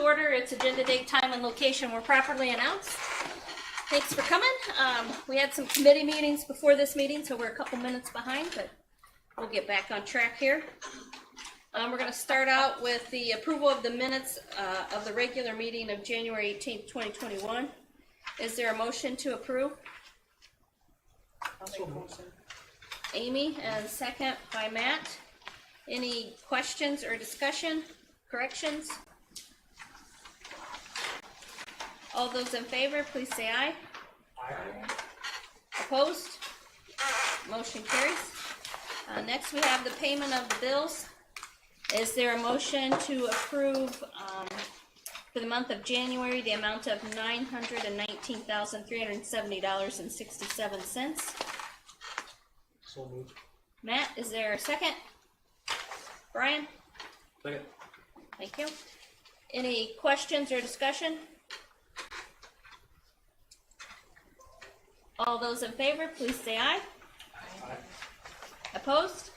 order. It's agenda date, time, and location were properly announced. Thanks for coming. We had some committee meetings before this meeting, so we're a couple minutes behind, but we'll get back on track here. We're going to start out with the approval of the minutes of the regular meeting of January 18th, 2021. Is there a motion to approve? I'll make a motion. Amy, and second by Matt. Any questions or discussion, corrections? All those in favor, please say aye. Aye. Opposed? Motion carries. Next, we have the payment of the bills. Is there a motion to approve for the month of January the amount of $919,370.67? So moved. Matt, is there a second? Brian? Second. Thank you. Any questions or discussion? All those in favor, please say aye. Aye. Opposed?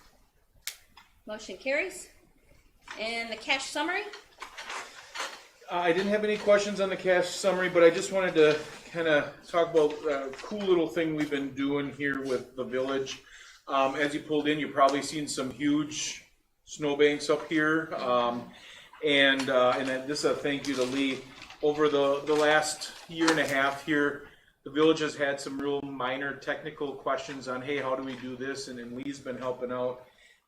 Motion carries. And the cash summary? I didn't have any questions on the cash summary, but I just wanted to kind of talk about a cool little thing we've been doing here with the village. As you pulled in, you've probably seen some huge snowbanks up here. And this is a thank you to Lee. Over the last year and a half here, the village has had some real minor technical questions on, hey, how do we do this? And then Lee's been helping out.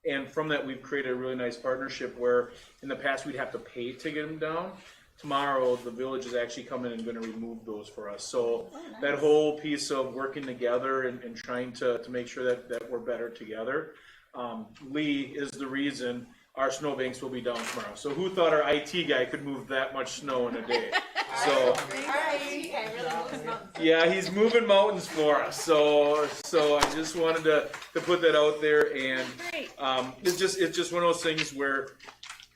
And from that, we've created a really nice partnership where in the past we'd have to pay to get them down. Tomorrow, the village is actually coming and going to remove those for us. So nice. That whole piece of working together and trying to make sure that we're better together. Lee is the reason our snowbanks will be down tomorrow. So who thought our IT guy could move that much snow in a day? So yeah, he's moving mountains for us. So I just wanted to put that out there, and it's just one of those things where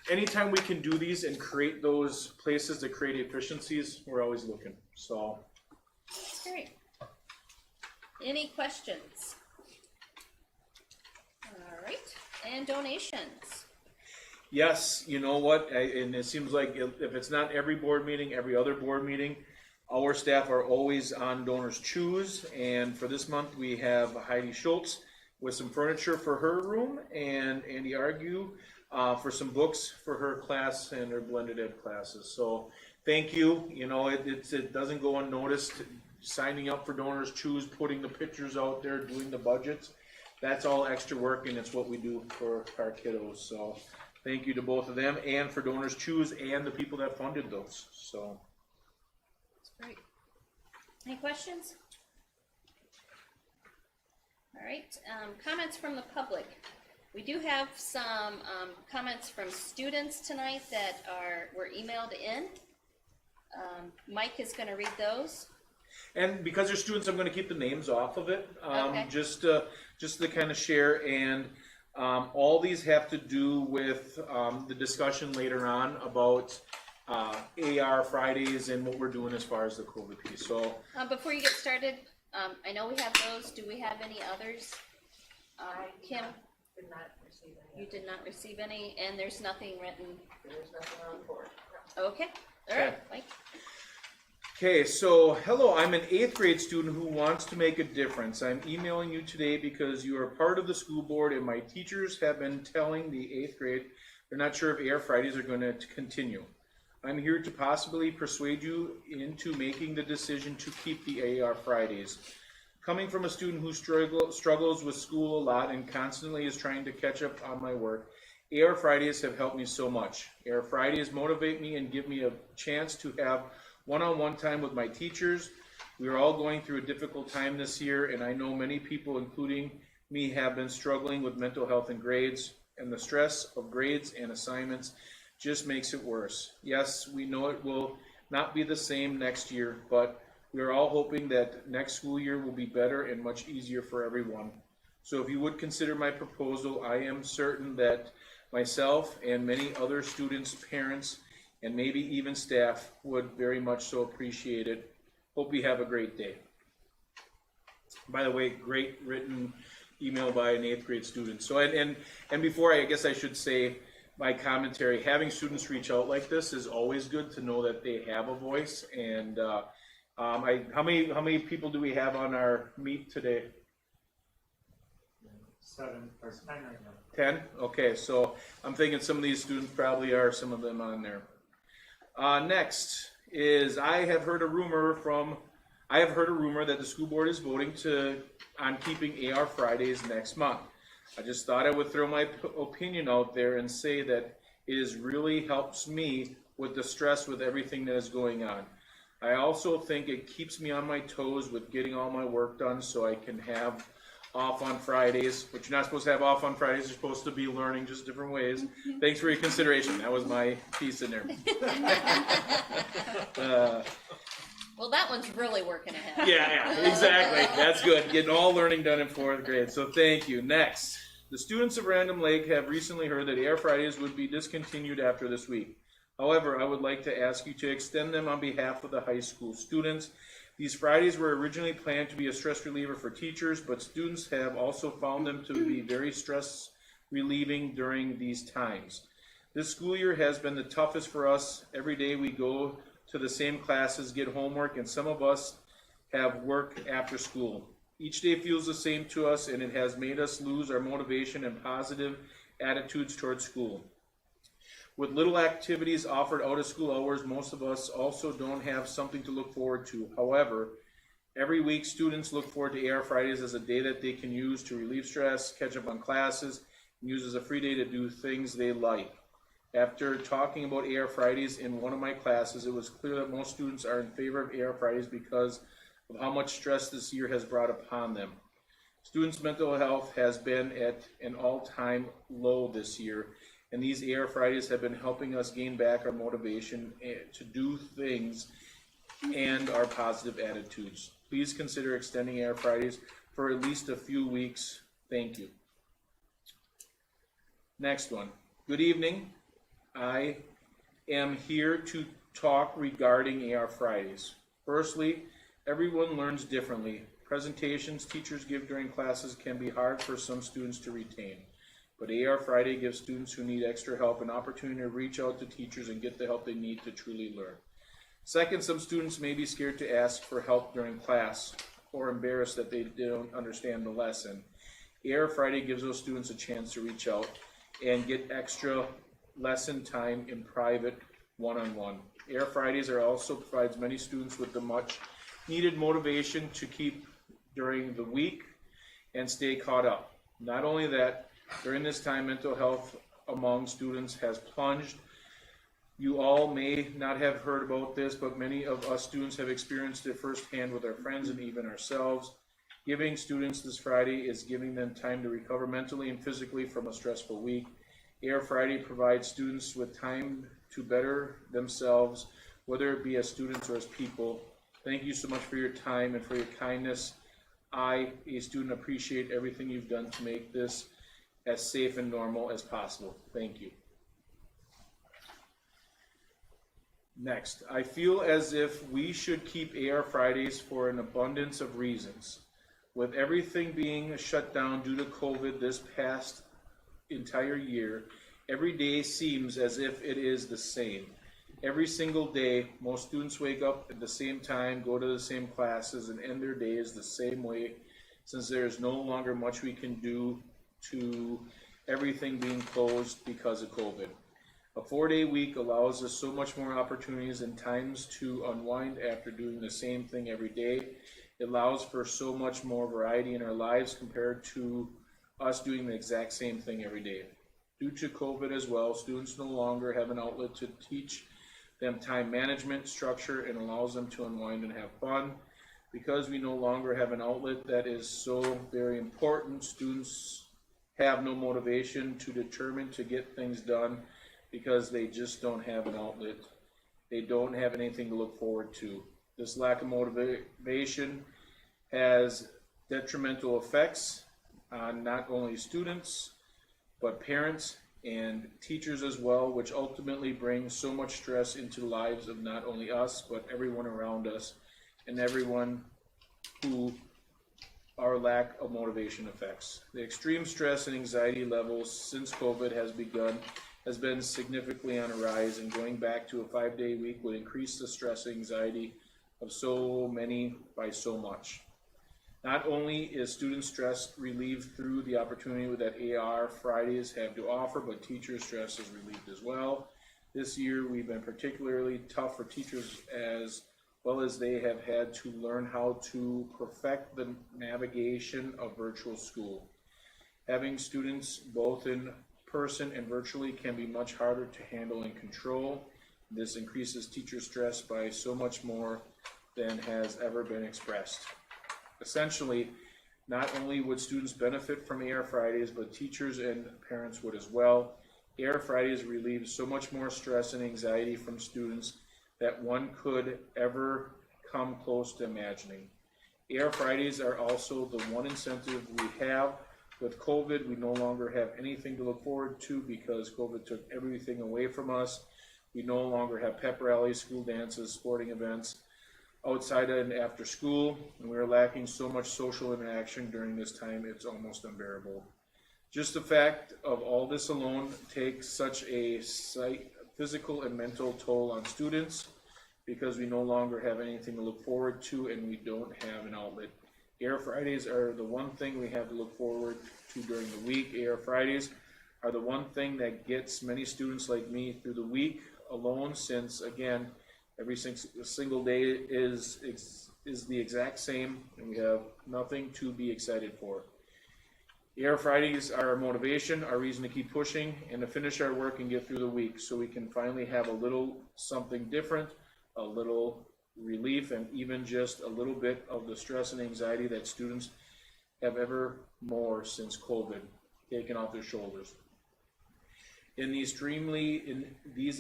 anytime we can do these and create those places that create efficiencies, we're always looking. So That's great. Any questions? All right. And donations. yes, you know what? And it seems like if it's not every board meeting, every other board meeting, our staff are always on Donors Choose. And for this month, we have Heidi Schultz with some furniture for her room, and Andy Argue for some books for her class and her blended ed classes. So thank you. You know, it doesn't go unnoticed. Signing up for Donors Choose, putting the pictures out there, doing the budgets, that's all extra work, and it's what we do for our kiddos. So thank you to both of them, and for Donors Choose and the people that funded those. So That's great. Any questions? All right. Comments from the public. We do have some comments from students tonight that were emailed in. Mike is going to read those. And because they're students, I'm going to keep the names off of it, Okay. just to kind of share. And all these have to do with the discussion later on about AR Fridays and what we're doing as far as the COVID piece. So Before you get started, I know we have those. Do we have any others? Kim? Did not receive any. You did not receive any, and there's nothing written. There's nothing on the board. Okay. All right, Mike. okay, so hello, I'm an 8th grade student who wants to make a difference. I'm emailing you today because you are part of the school board, and my teachers have been telling the 8th grade they're not sure if AR Fridays are going to continue. I'm here to possibly persuade you into making the decision to keep the AR Fridays. Coming from a student who struggles with school a lot and constantly is trying to catch up on my work, AR Fridays have helped me so much. AR Fridays motivate me and give me a chance to have one-on-one time with my teachers. We are all going through a difficult time this year, and I know many people, including me, have been struggling with mental health and grades, and the stress of grades and assignments just makes it worse. Yes, we know it will not be the same next year, but we are all hoping that next school year will be better and much easier for everyone. So if you would consider my proposal, I am certain that myself and many other students, parents, and maybe even staff would very much so appreciate it. Hope you have a great day. By the way, great written email by an 8th grade student. So and before, I guess I should say, my commentary, having students reach out like this is always good to know that they have a voice. And how many people do we have on our meet today? 7 or 10 right now. 10? Okay, so I'm thinking some of these students probably are some of them on there. Next is I have heard a rumor that the school board is voting on keeping AR Fridays next month. I just thought I would throw my opinion out there and say that it really helps me with the stress with everything that is going on. I also think it keeps me on my toes with getting all my work done so I can have off on Fridays, but you're not supposed to have off on Fridays. You're supposed to be learning just different ways. Thanks for your consideration. That was my piece in there. Well, that one's really working ahead. Yeah, exactly. That's good. Getting all learning done in 4th grade. So thank you. Next, the students of Random Lake have recently heard that AR Fridays would be discontinued after this week. However, I would like to ask you to extend them on behalf of the high school students. These Fridays were originally planned to be a stress reliever for teachers, but students have also found them to be very stress relieving during these times. This school year has been the toughest for us. Every day we go to the same classes, get homework, and some of us have work after school. Each day feels the same to us, and it has made us lose our motivation and positive attitudes towards school. With little activities offered out of school hours, most of us also don't have something to look forward to. However, every week students look forward to AR Fridays as a day that they can use to relieve stress, catch up on classes, and use as a free day to do things they like. After talking about AR Fridays in one of my classes, it was clear that most students are in favor of AR Fridays because of how much stress this year has brought upon them. Students' mental health has been at an all-time low this year, and these AR Fridays have been helping us gain back our motivation to do things and our positive attitudes. Please consider extending AR Fridays for at least a few weeks. Thank you. Next one. Good evening. I am here to talk regarding AR Fridays. Firstly, everyone learns differently. Presentations teachers give during classes can be hard for some students to retain. But AR Friday gives students who need extra help an opportunity to reach out to teachers and get the help they need to truly learn. Second, some students may be scared to ask for help during class or embarrassed that they don't understand the lesson. AR Friday gives those students a chance to reach out and get extra lesson time in private one-on-one. AR Fridays also provides many students with the much needed motivation to keep during the week and stay caught up. Not only that, during this time, mental health among students has plunged. You all may not have heard about this, but many of us students have experienced it firsthand with our friends and even ourselves. Giving students this Friday is giving them time to recover mentally and physically from a stressful week. AR Friday provides students with time to better themselves, whether it be as students or as people. Thank you so much for your time and for your kindness. I, a student, appreciate everything you've done to make this as safe and normal as possible. Thank you. Next, I feel as if we should keep AR Fridays for an abundance of reasons. With everything being shut down due to COVID this past entire year, every day seems as if it is the same. Every single day, most students wake up at the same time, go to the same classes, and end their days the same way, since there is no longer much we can do to everything being closed because of COVID. A 4-day week allows us so much more opportunities and times to unwind after doing the same thing every day. It allows for so much more variety in our lives compared to us doing the exact same thing every day. Due to COVID as well, students no longer have an outlet to teach them time management, structure, and allows them to unwind and have fun. Because we no longer have an outlet that is so very important, students have no motivation to determine to get things done because they just don't have an outlet. They don't have anything to look forward to. This lack of motivation has detrimental effects on not only students, but parents and teachers as well, which ultimately brings so much stress into the lives of not only us, but everyone around us and everyone who our lack of motivation affects. The extreme stress and anxiety levels since COVID has begun has been significantly on a rise, and going back to a 5-day week would increase the stress and anxiety of so many by so much. Not only is student stress relieved through the opportunity that AR Fridays have to offer, but teacher stress is relieved as well. This year we've been particularly tough for teachers as well as they have had to learn how to perfect the navigation of virtual school. Having students both in person and virtually can be much harder to handle and control. This increases teacher stress by so much more than has ever been expressed. Essentially, not only would students benefit from AR Fridays, but teachers and parents would as well. AR Fridays relieve so much more stress and anxiety from students that one could ever come close to imagining. AR Fridays are also the one incentive we have. With COVID, we no longer have anything to look forward to because COVID took everything away from us. We no longer have pep rallies, school dances, sporting events, outside and after school, and we are lacking so much social interaction during this time, it's almost unbearable. Just the fact of all this alone takes such a physical and mental toll on students because we no longer have anything to look forward to and we don't have an outlet. AR Fridays are the one thing we have to look forward to during the week. AR Fridays are the one thing that gets many students like me through the week alone, since again, every single day is the exact same and we have nothing to be excited for. AR Fridays are our motivation, our reason to keep pushing and to finish our work and get through the week so we can finally have a little something different, a little relief, and even just a little bit of the stress and anxiety that students have ever more since COVID taken off their shoulders. In these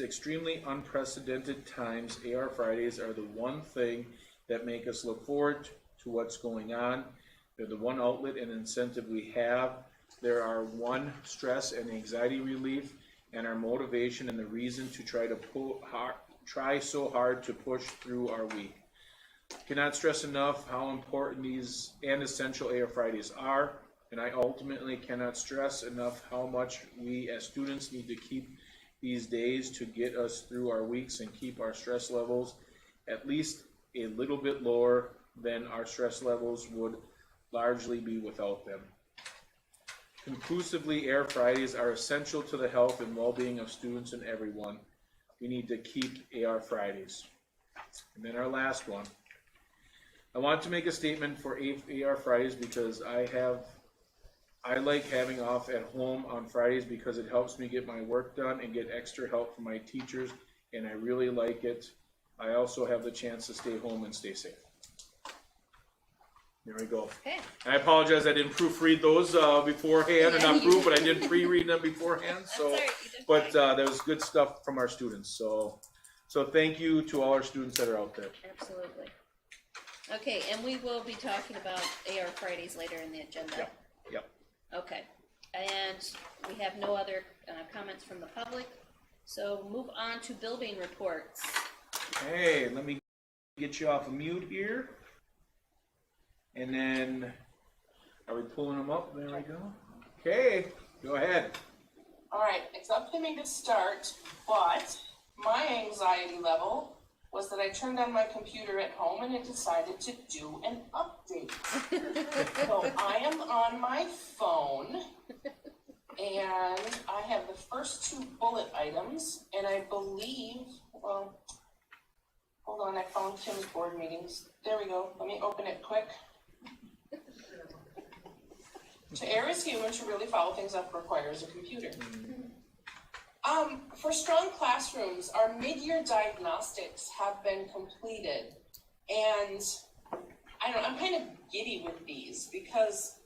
extremely unprecedented times, AR Fridays are the one thing that make us look forward to what's going on. They're the one outlet and incentive we have. They're our one stress and anxiety relief and our motivation and the reason to try so hard to push through our week. Cannot stress enough how important these and essential AR Fridays are. And I ultimately cannot stress enough how much we as students need to keep these days to get us through our weeks and keep our stress levels at least a little bit lower than our stress levels would largely be without them. Conclusively, AR Fridays are essential to the health and well-being of students and everyone. We need to keep AR Fridays. And then our last one. I want to make a statement for AR Fridays because I like having off at home on Fridays because it helps me get my work done and get extra help from my teachers, and I really like it. I also have the chance to stay home and stay safe. There we go. Okay. And I apologize, I didn't proofread those beforehand, or not proof, but I did pre-read them beforehand. So, That's all right, you did but fine. that was good stuff from our students. So thank you to all our students that are out there. Absolutely. Okay, and we will be talking about AR Fridays later in the agenda. Yep. Okay, and we have no other comments from the public, so move on to building reports. Hey, let me get you off of mute here. And then, are we pulling them up? There we go. Okay, go ahead. All right, it's up to me to start, but my anxiety level was that I turned on my computer at home and it decided to do an update. So I am on my phone and I have the first 2 bullet items, and I believe, well, hold on, I found Tim's board meetings. There we go, let me open it quick. To err is human, to really follow things up requires a computer. For strong classrooms, our mid-year diagnostics have been completed, and I don't know, I'm kind of giddy with these because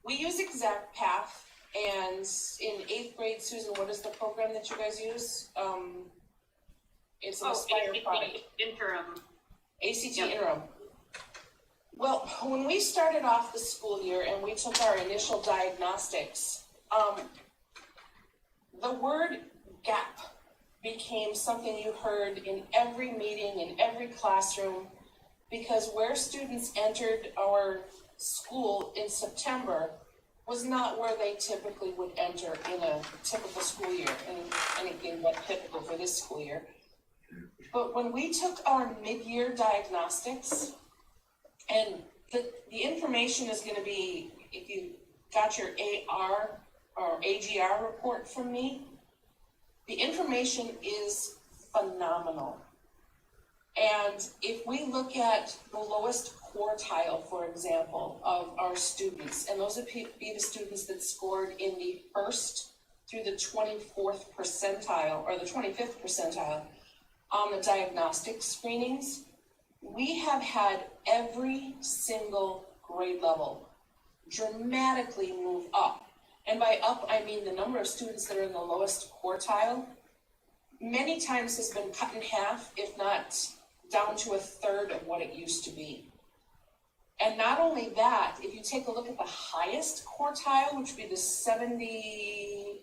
we use Exact Path, and in 8th grade, Susan, what is the program that you guys use? It's an Aspire product. Interim. ACT Yep. interim. Well, when we started off the school year and we took our initial diagnostics, the word gap became something you heard in every meeting, in every classroom, because where students entered our school in September was not where they typically would enter in a typical school year, and anything but typical for this school year. But when we took our mid-year diagnostics, and the information is going to be, if you got your AR or AGR report from me, the information is phenomenal. And if we look at the lowest quartile, for example, of our students, and those would be the students that scored in the 1st through the 24th percentile, or the 25th percentile, on the diagnostic screenings, we have had every single grade level dramatically move up. And by up, I mean the number of students that are in the lowest quartile many times has been cut in half, if not down to a third of what it used to be. And not only that, if you take a look at the highest quartile, which would be the 76th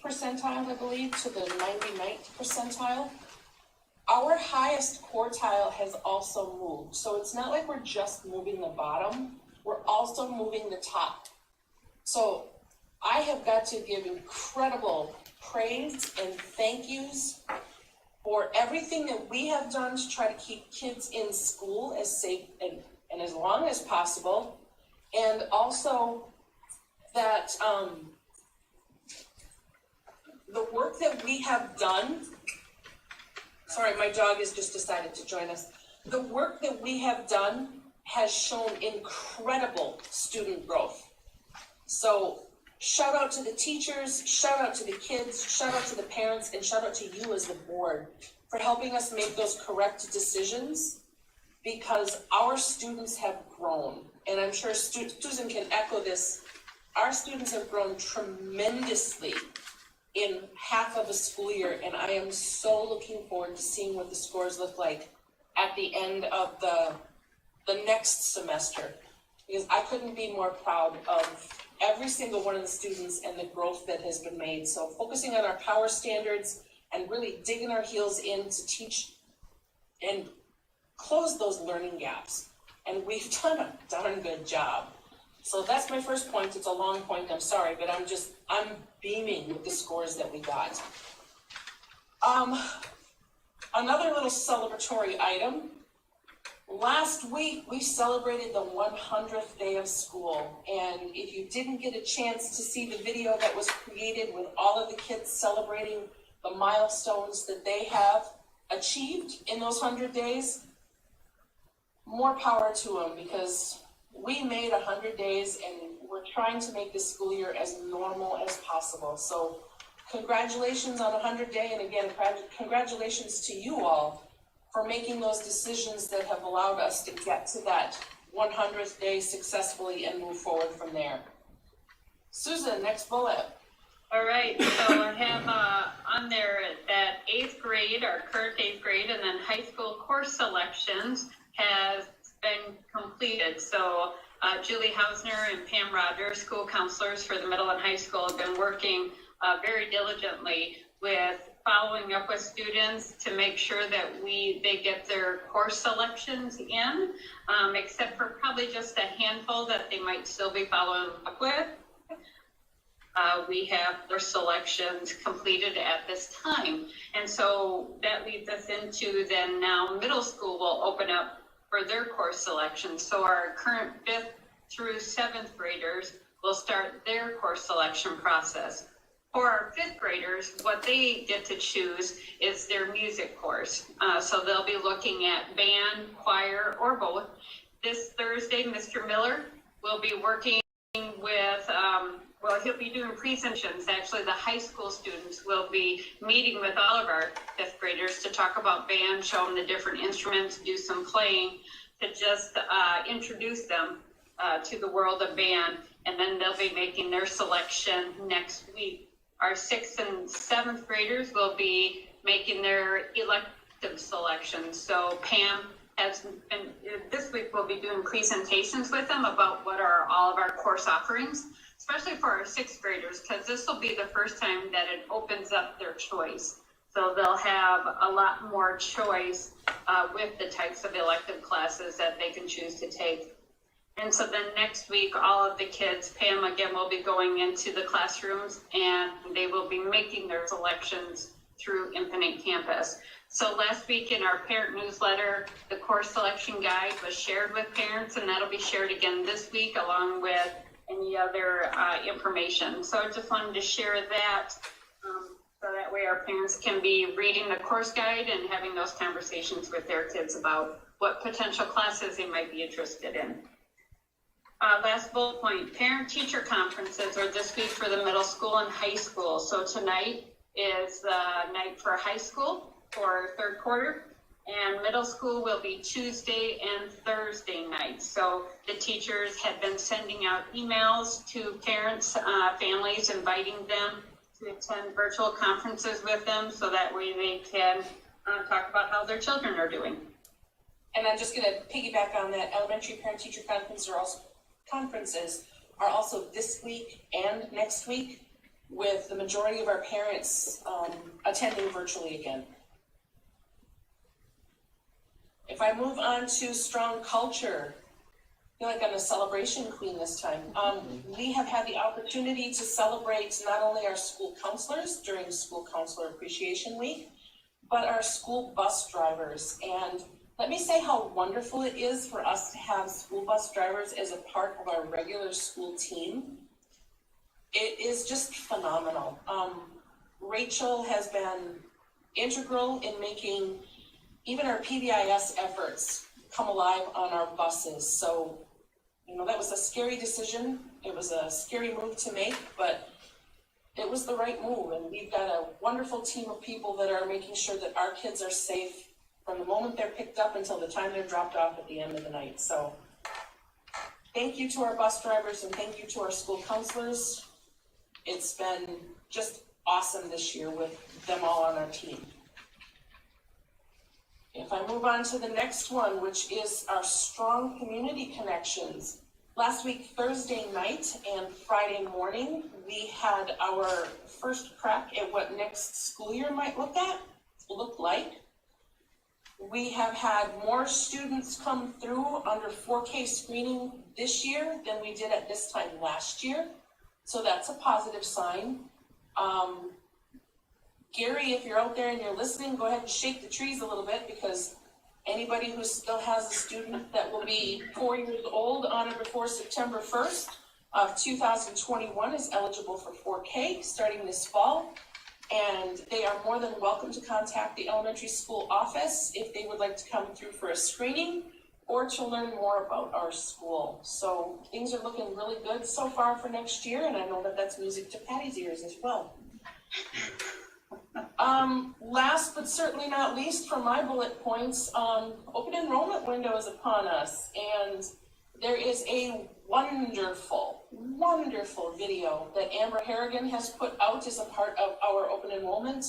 percentile, I believe, to the 99th percentile, our highest quartile has also moved. So it's not like we're just moving the bottom, we're also moving the top. So I have got to give incredible praise and thank yous for everything that we have done to try to keep kids in school as safe and as long as possible. And also that the work that we have done, sorry, my dog has just decided to join us. The work that we have done has shown incredible student growth. So shout out to the teachers, shout out to the kids, shout out to the parents, and shout out to you as the board for helping us make those correct decisions, because our students have grown. And I'm sure Susan can echo this. Our students have grown tremendously in half of a school year, and I am so looking forward to seeing what the scores look like at the end of the next semester, because I couldn't be more proud of every single one of the students and the growth that has been made. So focusing on our power standards and really digging our heels in to teach and close those learning gaps. And we've done a darn good job. So that's my first point. It's a long point, I'm sorry, but I'm beaming with the scores that we got. Another little celebratory item. Last week, we celebrated the 100th day of school, and if you didn't get a chance to see the video that was created with all of the kids celebrating the milestones that they have achieved in those 100 days, more power to them, because we made 100 days and we're trying to make this school year as normal as possible. So congratulations on 100 day, and again, congratulations to you all for making those decisions that have allowed us to get to that 100th day successfully and move forward from there. Susan, next bullet. All right, so I have on there that 8th grade, our current 8th grade, and then high school course selections has been completed. So Julie Hausner and Pam Rogers, school counselors for the middle and high school, have been working very diligently with following up with students to make sure that they get their course selections in, except for probably just a handful that they might still be following up with. We have their selections completed at this time. And so that leads us into then now middle school will open up for their course selections. So our current 5th through 7th graders will start their course selection process. For our 5th graders, what they get to choose is their music course. So they'll be looking at band, choir, or both. This Thursday, Mr. Miller will be working with, he'll be doing presentations. Actually, the high school students will be meeting with all of our 5th graders to talk about band, show them the different instruments, do some playing, to just introduce them to the world of band. And then they'll be making their selection next week. Our 6th and 7th graders will be making their elective selections. So Pam has been, this week we'll be doing presentations with them about what are all of our course offerings, especially for our 6th graders, because this will be the first time that it opens up their choice. So they'll have a lot more choice with the types of elective classes that they can choose to take. And so then next week, all of the kids, Pam again will be going into the classrooms and they will be making their selections through Infinite Campus. So last week in our parent newsletter, the course selection guide was shared with parents, and that'll be shared again this week along with any other information. So I just wanted to share that so that way our parents can be reading the course guide and having those conversations with their kids about what potential classes they might be interested in. Last bullet point, parent-teacher conferences are this week for the middle school and high school. So tonight is the night for high school for third quarter, and middle school will be Tuesday and Thursday nights. So the teachers have been sending out emails to parents, families, inviting them to attend virtual conferences with them so that way they can talk about how their children are doing. And I'm just gonna piggyback on that, elementary parent-teacher conferences are also this week and next week, with the majority of our parents attending virtually again. If I move on to strong culture, I feel like I'm a celebration queen this time. We have had the opportunity to celebrate not only our school counselors during School Counselor Appreciation Week, but our school bus drivers. And let me say how wonderful it is for us to have school bus drivers as a part of our regular school team. It is just phenomenal. Rachel has been integral in making even our PBIS efforts come alive on our buses. So, you know, that was a scary decision. It was a scary move to make, but it was the right move. And we've got a wonderful team of people that are making sure that our kids are safe from the moment they're picked up until the time they're dropped off at the end of the night. So thank you to our bus drivers and thank you to our school counselors. It's been just awesome this year with them all on our team. If I move on to the next one, which is our strong community connections. Last week, Thursday night and Friday morning, we had our first crack at what next school year might look like. We have had more students come through under 4K screening this year than we did at this time last year. So that's a positive sign. Gary, if you're out there and you're listening, go ahead and shake the trees a little bit, because anybody who still has a student that will be 4 years old on or before September 1st of 2021 is eligible for 4K starting this fall. And they are more than welcome to contact the elementary school office if they would like to come through for a screening or to learn more about our school. So things are looking really good so far for next year, and I know that that's music to Patty's ears as well. Last but certainly not least from my bullet points, open enrollment window is upon us, and there is a wonderful video that Amber Harrigan has put out as a part of our open enrollment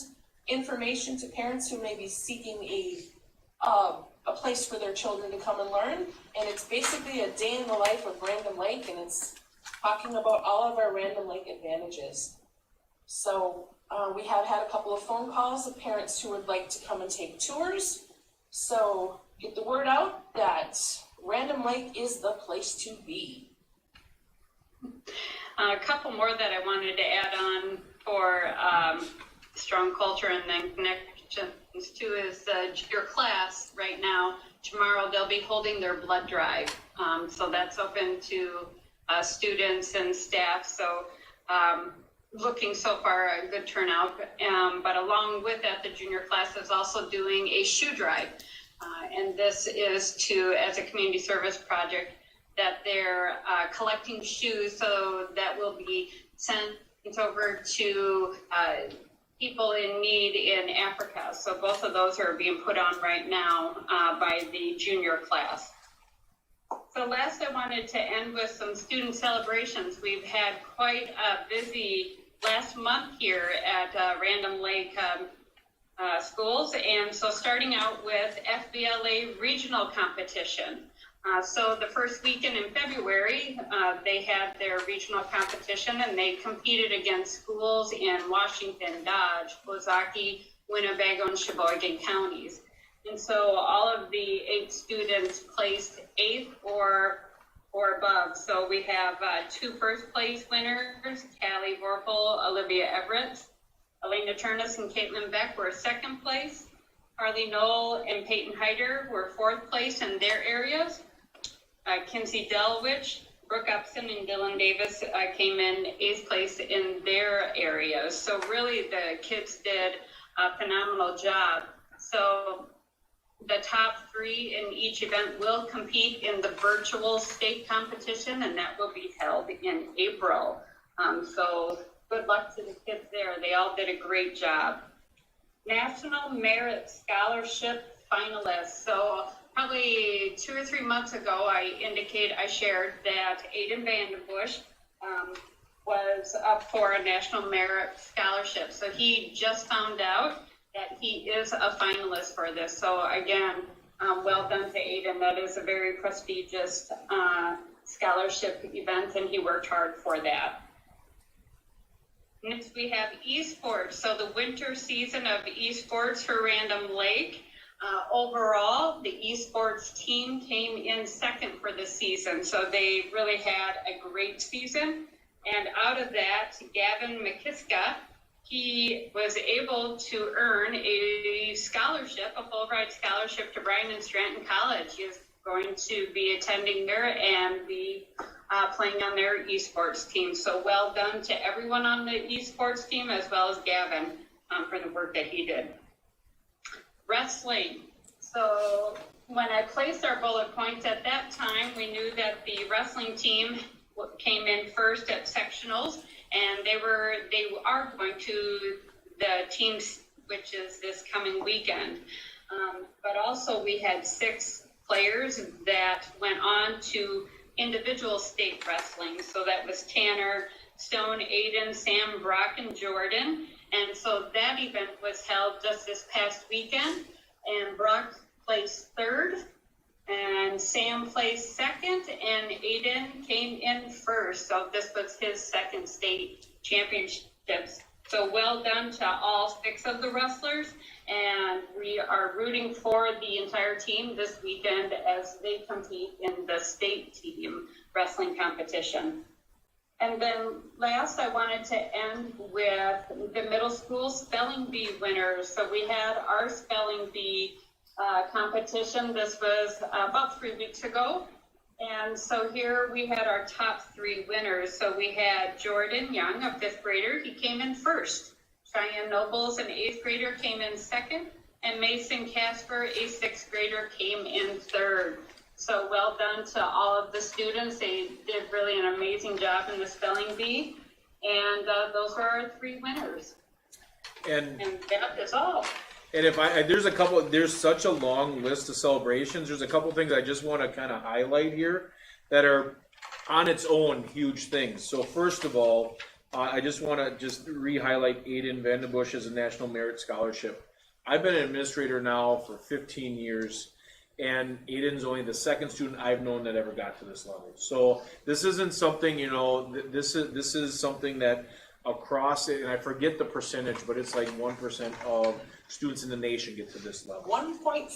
information to parents who may be seeking a place for their children to come and learn. And it's basically a day in the life of Random Lake, and it's talking about all of our Random Lake advantages. So we have had a couple of phone calls of parents who would like to come and take tours. So get the word out that Random Lake is the place to be. A couple more that I wanted to add on for strong culture and then connections to is your class right now. Tomorrow they'll be holding their blood drive. So that's open to students and staff. So looking so far a good turnout. But along with that, the junior class is also doing a shoe drive. And this is as a community service project, that they're collecting shoes, so that will be sent over to people in need in Africa. So both of those are being put on right now by the junior class. So last, I wanted to end with some student celebrations. We've had quite a busy last month here at Random Lake schools, and so starting out with Fbla regional competition. So the first weekend in February, they had their regional competition, and they competed against schools in Washington, Dodge, Ozaukee, Winnebago, and Sheboygan counties. And so all of the 8 students placed 8th or or above. So we have 2 first place winners, Callie Vorpal, Olivia Everett, Elena Turnus and Caitlin Beck were 2nd place. Harley Knoll and Peyton Hyder were 4th place in their areas. Kinsey Delwich, Brooke Upson, and Dylan Davis came in 8th place in their areas. So really the kids did a phenomenal job. So the top 3 in each event will compete in the virtual state competition, and that will be held in April. So good luck to the kids there. They all did a great job. National Merit Scholarship finalists. So probably 2 or 3 months ago, I shared that Aiden Vandenbush was up for a National Merit Scholarship. So he just found out that he is a finalist for this. So again, well done to Aiden. That is a very prestigious scholarship event, and he worked hard for that. Next, we have Esports. So the winter season of Esports for Random Lake. Overall, the Esports team came in 2nd for the season. So they really had a great season. And out of that, Gavin McKiska, he was able to earn a scholarship, a full ride scholarship to Bryan and Stratton College. He is going to be attending there and be playing on their esports team. So well done to everyone on the esports team, as well as Gavin for the work that he did. Wrestling. So when I placed our bullet points at that time, we knew that the wrestling team came in first at sectionals, and they are going to the teams, which is this coming weekend. But also we had 6 players that went on to individual state wrestling. So that was Tanner, Stone, Aiden, Sam, Brock, and Jordan. And so that event was held just this past weekend, and Brock placed 3rd, and Sam placed 2nd, and Aiden came in 1st. So this was his 2nd state championships. So well done to all 6 of the wrestlers, and we are rooting for the entire team this weekend as they compete in the state team wrestling competition. And then last, I wanted to end with the middle school spelling bee winners. So we had our spelling bee competition. This was about 3 weeks ago. And so here we had our top 3 winners. So we had Jordan Young, a 5th grader. He came in 1st. Cheyenne Nobles, an 8th grader, came in 2nd. And Mason Casper, a 6th grader, came in 3rd. So well done to all of the students. They did really an amazing job in the spelling bee. And those were our 3 winners. And that is all. And if there's such a long list of celebrations. There's a couple things I just want to kind of highlight here that are on its own huge things. So first of all, I just want to re-highlight Aiden Vandenbush as a National Merit Scholarship. I've been an administrator now for 15 years, and Aiden's only the 2nd student I've known that ever got to this level. So this isn't something, this is something that across it, and I forget the percentage, but it's like 1% of students in the nation get to this level. 1.5.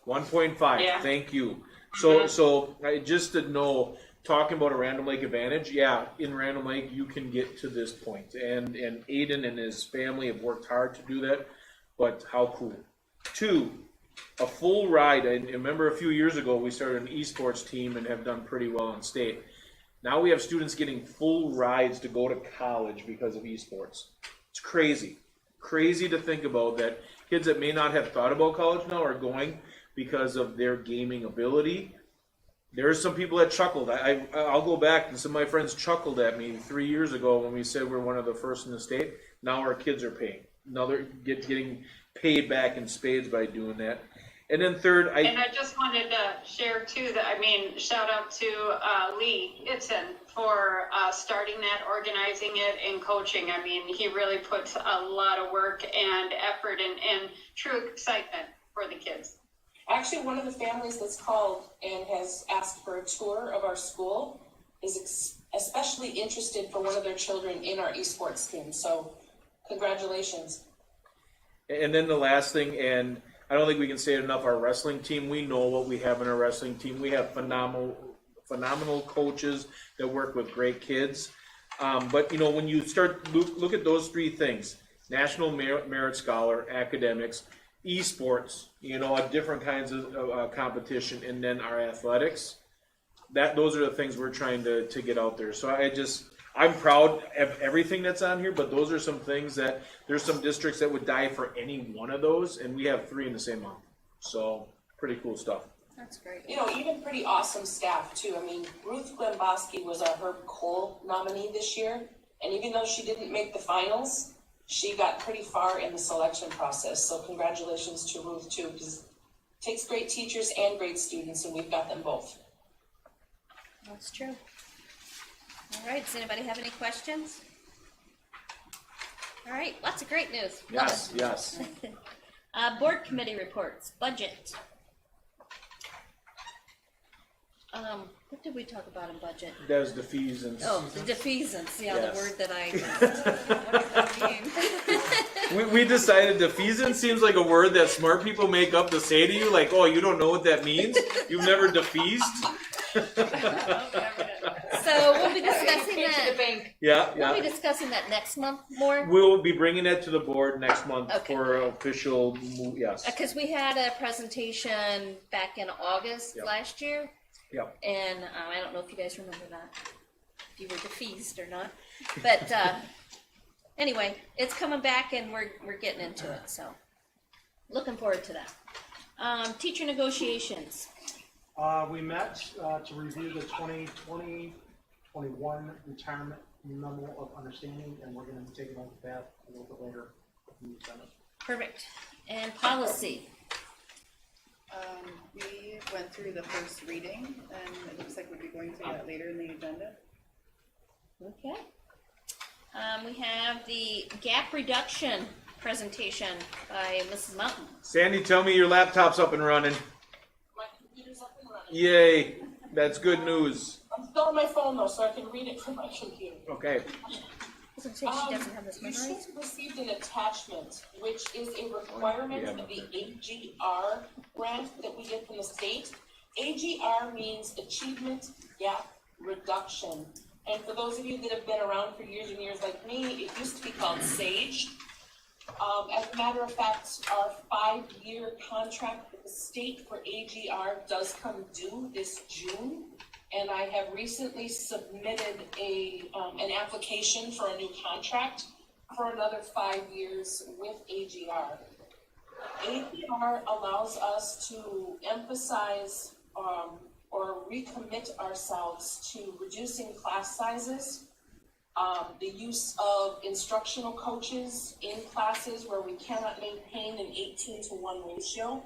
1.5. Yeah. Thank you. So just to know, talking about a Random Lake advantage, yeah, in Random Lake you can get to this point, and Aiden and his family have worked hard to do that. But how cool! 2, a full ride. I remember a few years ago we started an esports team and have done pretty well in state. Now we have students getting full rides to go to college because of esports. It's crazy. Crazy to think about that kids that may not have thought about college now are going because of their gaming ability. There are some people that chuckled. I'll go back, and some of my friends chuckled at me 3 years ago when we said we're one of the first in the state. Now our kids are paying. Now they're getting paid back in spades by doing that. And then 3rd, And I just wanted to share too that, shout out to Lee Itzen for starting that, organizing it, and coaching. He really puts a lot of work and effort and true excitement for the kids. Actually, one of the families that's called and has asked for a tour of our school is especially interested for one of their children in our esports team. So congratulations. And then the last thing, and I don't think we can say it enough, our wrestling team, we know what we have in our wrestling team. We have phenomenal phenomenal coaches that work with great kids. But you know, when you start look at those three things: National Merit Scholar, academics, Esports, you know, different kinds of competition, and then our athletics. Those are the things we're trying to get out there. So I'm proud of everything that's on here, but those are some things that there's some districts that would die for any one of those, and we have 3 in the same month. So pretty cool stuff. That's great. You know, even pretty awesome staff too. I mean, Ruth Glemboski was a Herb Cole nominee this year, and even though she didn't make the finals, she got pretty far in the selection process. So congratulations to Ruth too, because it takes great teachers and great students, and we've got them both. That's true. All right, does anybody have any questions? All right, lots of great news. Love Yes, yes. it. Board committee reports, budget. What did we talk about in budget? That was defeasance. Oh, the defeasance, yeah, Yes. the word that I used. What does that mean? We decided defeasance seems like a word that smart people make up to say to you, like, oh, you don't know what that means? You've never defeased? So we'll be discussing Take to the that. bank. Yeah, We'll be yeah. discussing that next month more. We'll be bringing that to the board next month Okay. for official, yes. Because we had a presentation back in August Yep. last year, Yep. and I don't know if you guys remember that, if you were defeased or not. But anyway, it's coming back, and we're getting into it. So looking forward to that. Teacher negotiations. We met to review the 2020-21 retirement memo of understanding, and we're going to be taking on that a little bit later in the Senate. Perfect. And policy. We went through the first reading, and it looks like we'll be going through that later in the agenda. Okay. We have the gap reduction presentation by Mrs. Mountain. Sandy, tell me your laptop's up and running. My computer's up and running. Yay, that's good news. I'm still on my phone though, so I can read it from my computer. Okay. I was gonna say she doesn't have this You should memorized. have received an attachment, which is a requirement of the AGR grant that we get from the state. AGR means Achievement Gap Reduction. And for those of you that have been around for years and years like me, it used to be called SAGE. As a matter of fact, our 5-year contract with the state for AGR does come due this June. And I have recently submitted an application for a new contract for another 5 years with AGR. AGR allows us to emphasize or recommit ourselves to reducing class sizes, the use of instructional coaches in classes where we cannot maintain an 18-to-1 ratio.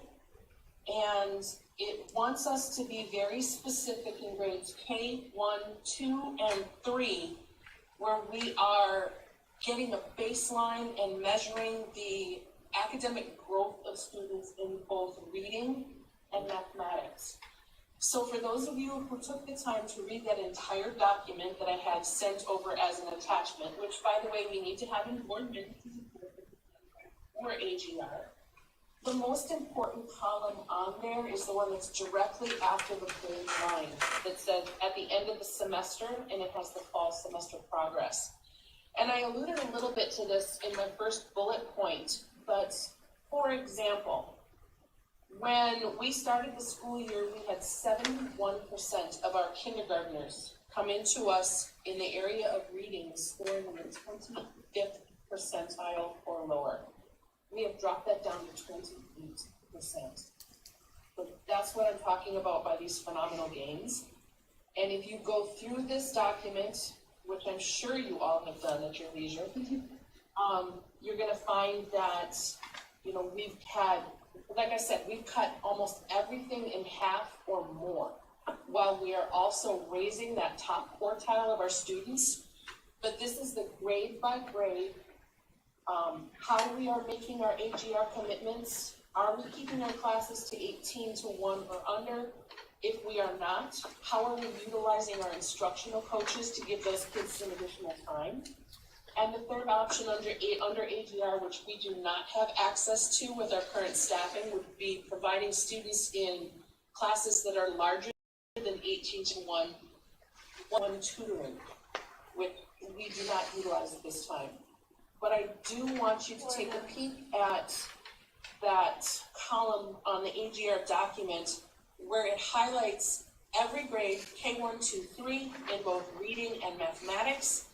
And it wants us to be very specific in grades K, 1, 2, and 3, where we are getting a baseline and measuring the academic growth of students in both reading and mathematics. So for those of you who took the time to read that entire document that I had sent over as an attachment, which by the way, we need to have in board minutes or AGR, the most important column on there is the one that's directly after the grade 9 that says at the end of the semester, and it has the fall semester progress. And I alluded a little bit to this in my first bullet point, but for example, when we started the school year, we had 71% of our kindergartners come into us in the area of reading scoring in the 25th percentile or lower. We have dropped that down to 28%. But that's what I'm talking about by these phenomenal gains. And if you go through this document, which I'm sure you all have done at your leisure, you're gonna find that, you know, we've had, like I said, we've cut almost everything in half or more, while we are also raising that top quartile of our students. But this is the grade by grade, how we are making our AGR commitments. Are we keeping our classes to 18-to-1 or under? If we are not, how are we utilizing our instructional coaches to give those kids some additional time? And the third option under AGR, which we do not have access to with our current staffing, would be providing students in classes that are larger than 18-to-1 one tutoring, which we do not utilize at this time. But I do want you to take a peek at that column on the AGR document where it highlights every grade, K1, 2, 3, in both reading and mathematics,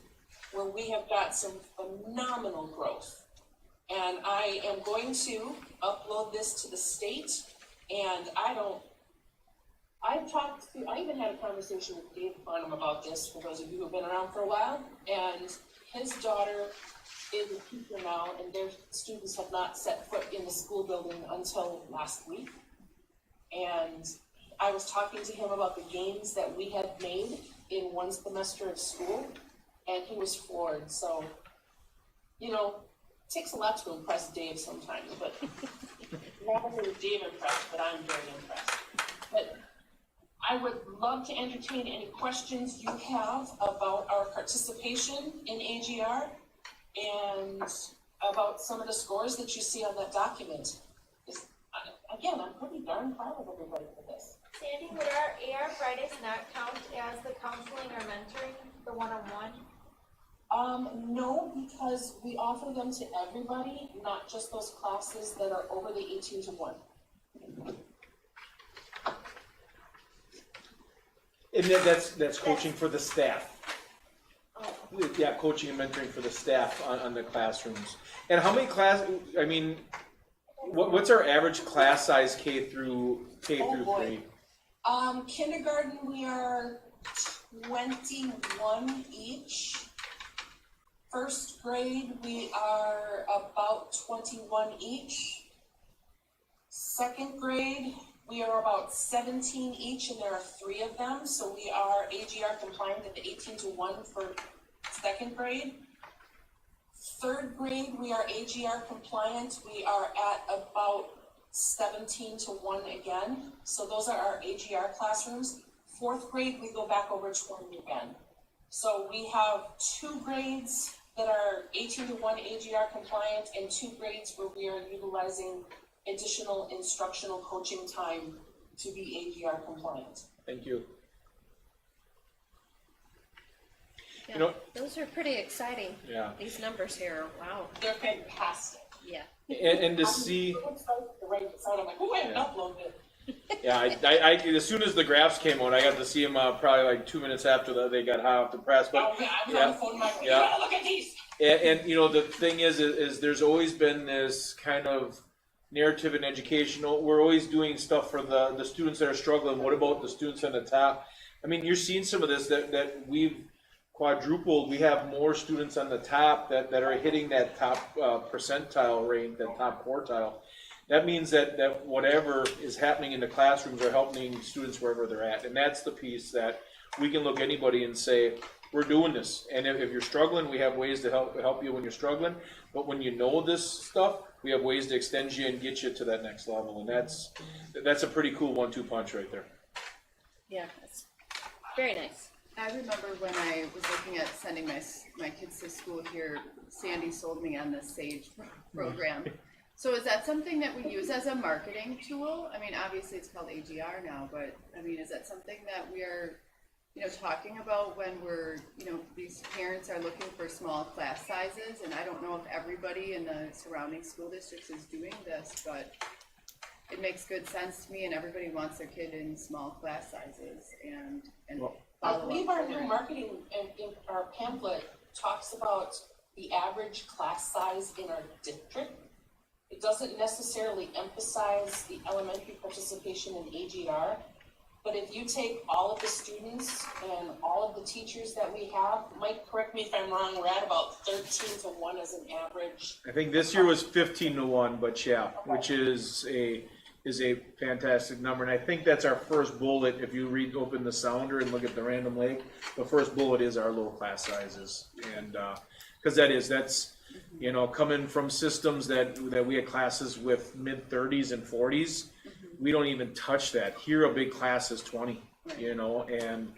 where we have got some phenomenal growth. And I am going to upload this to the state, and I even had a conversation with Dave Farnham about this, for those of you who have been around for a while, and his daughter is a teacher now, and their students have not set foot in the school building until last week. And I was talking to him about the gains that we had made in one semester of school, and he was floored. So, you know, it takes a lot to impress Dave sometimes, but not only was Dave impressed, but I'm very impressed. But I would love to entertain any questions you have about our participation in AGR and about some of the scores that you see on that document. Again, I'm pretty darn proud of everybody for this. Sandy, would our AR Fridays not count as the counseling or mentoring, the one-on-one? No, because we offer them to everybody, not just those classes that are over the 18-1. And that's coaching for the staff. Yeah, coaching and mentoring for the staff on the classrooms. And how many I mean, what's our average class size K through 3? Kindergarten, we are 21 each. First grade, we are about 21 each. Second grade, we are about 17 each, and there are 3 of them, so we are AGR compliant at the 18-1 for second grade. Third grade, we are AGR compliant. We are at about 17-1 again. So those are our AGR classrooms. Fourth grade, we go back over 20 again. So we have 2 grades that are 18-1 AGR compliant and 2 grades where we are utilizing additional instructional coaching time to be AGR compliant. Thank you. Yeah, You know- those are pretty exciting. Yeah. These numbers here, wow. They're fantastic. Yeah. And to see, I'm so excited to write this out. I'm like, oh, I haven't Yeah. uploaded it. yeah, I as soon as the graphs came out, I got to see them probably like 2 minutes after that they got hot off the press. But Oh, yeah, I was on the phone, Mike. You Yeah. gotta look at these. And you know, the thing is there's always been this kind of narrative in educational. We're always doing stuff for the students that are struggling. What about the students on the top? I mean, you're seeing some of this that we've quadrupled. We have more students on the top that are hitting that top percentile rank, that top quartile. That means that whatever is happening in the classrooms are helping students wherever they're at. And that's the piece that we can look anybody and say, we're doing this. And if you're struggling, we have ways to help you when you're struggling. But when you know this stuff, we have ways to extend you and get you to that next level. And that's a pretty cool 1-2 punch right there. Yeah, that's very nice. I remember when I was looking at sending my kids to school here, Sandy sold me on the SAGE program. So is that something that we use as a marketing tool? I mean, obviously it's called AGR now, but I mean, is that something that we are, talking about when we're, these parents are looking for small class sizes? And I don't know if everybody in the surrounding school districts is doing this, but it makes good sense to me, and everybody wants their kid in small class sizes and I believe our new marketing in our pamphlet talks about the average class size in our district. It doesn't necessarily emphasize the elementary participation in AGR, but if you take all of the students and all of the teachers that we have, Mike, correct me if I'm wrong, we're at about 13-1 as an average. I think this year was 15-1, but yeah, which is a fantastic number. And I think that's our first bullet. If you open the sounder and look at the random lake, the first bullet is our low class sizes. And because that's coming from systems that we had classes with mid 30s and 40s, we don't even touch that. Here a big class is 20, and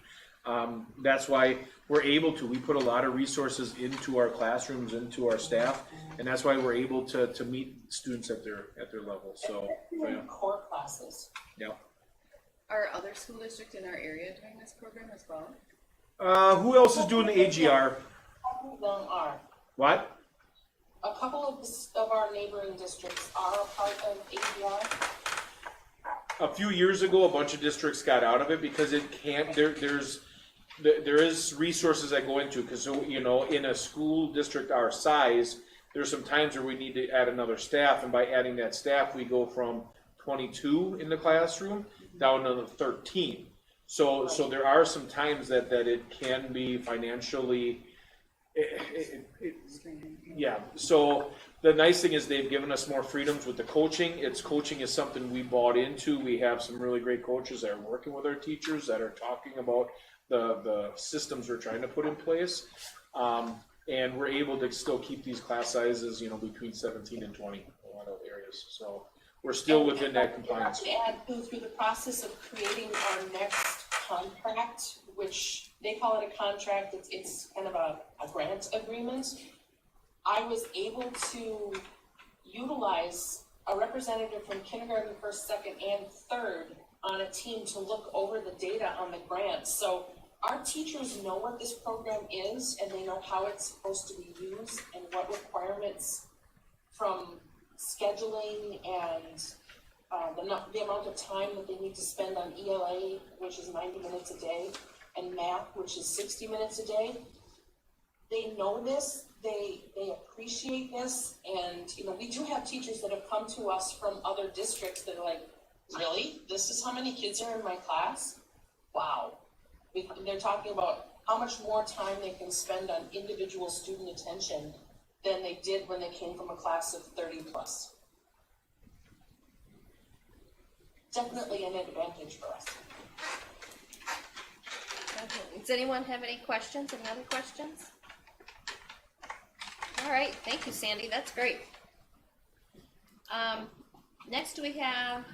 that's why we're able to. We put a lot of resources into our classrooms, into our staff, and that's why we're able to meet students at their level. So yeah. Core classes. Yeah. Are other school districts in our area doing this program as well? Who else is doing the AGR? All of them are. What? A couple of our neighboring districts are a part of ABR. A few years ago, a bunch of districts got out of it because it can't. There is resources that go into, because you know, in a school district our size, there's some times where we need to add another staff, and by adding that staff, we go from 22 in the classroom down to 13. So there are some times that it can be financially. Yeah. So the nice thing is they've given us more freedoms with the coaching. Coaching is something we bought into. We have some really great coaches that are working with our teachers that are talking about the systems we're trying to put in place. And we're able to still keep these class sizes, you know, between 17 and 20 in a lot of areas. So we're still within that compliance. To add, through the process of creating our next contract, which they call it a contract, it's kind of a grant agreement. I was able to utilize a representative from kindergarten, first, second, and third on a team to look over the data on the grants. So our teachers know what this program is, and they know how it's supposed to be used and what requirements from scheduling and the amount of time that they need to spend on ELA, which is 90 minutes a day, and math, which is 60 minutes a day. They know this, they appreciate this, and you know, we do have teachers that have come to us from other districts that are like, really? This is how many kids are in my class? Wow. They're talking about how much more time they can spend on individual student attention than they did when they came from a class of 30 plus. Definitely an advantage for us. Does anyone have any questions? Any other questions? All right, thank you, Sandy. That's great. Next we have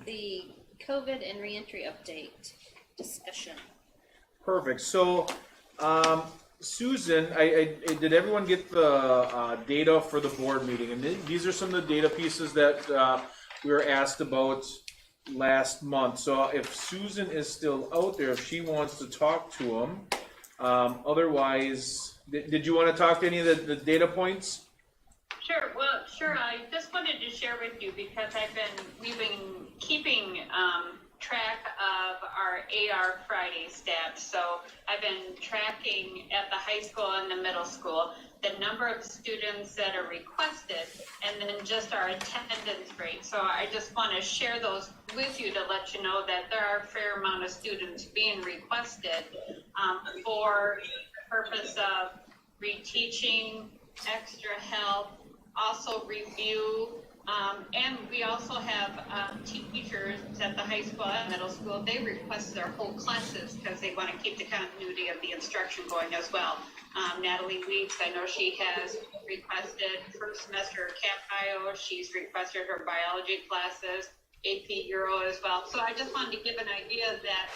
the COVID and reentry update discussion. Perfect. So, Susan, did everyone get the data for the board meeting? And these are some of the data pieces that we were asked about last month. So if Susan is still out there, if she wants to talk to them, otherwise, did you want to talk to any of the data points? Sure. Well, sure. I just wanted to share with you because we've been keeping track of our AR Friday stats. So I've been tracking at the high school and the middle school the number of students that are requested, and then just our attendance rate. So I just want to share those with you to let you know that there are a fair amount of students being requested for the purpose of reteaching, extra help, also review, and we also have teachers at the high school and middle school. They request their whole classes because they want to keep the continuity of the instruction going as well. Natalie Weeks, I know she has requested first semester Cat Bio. She's requested her biology classes, AP Euro as well. So I just wanted to give an idea that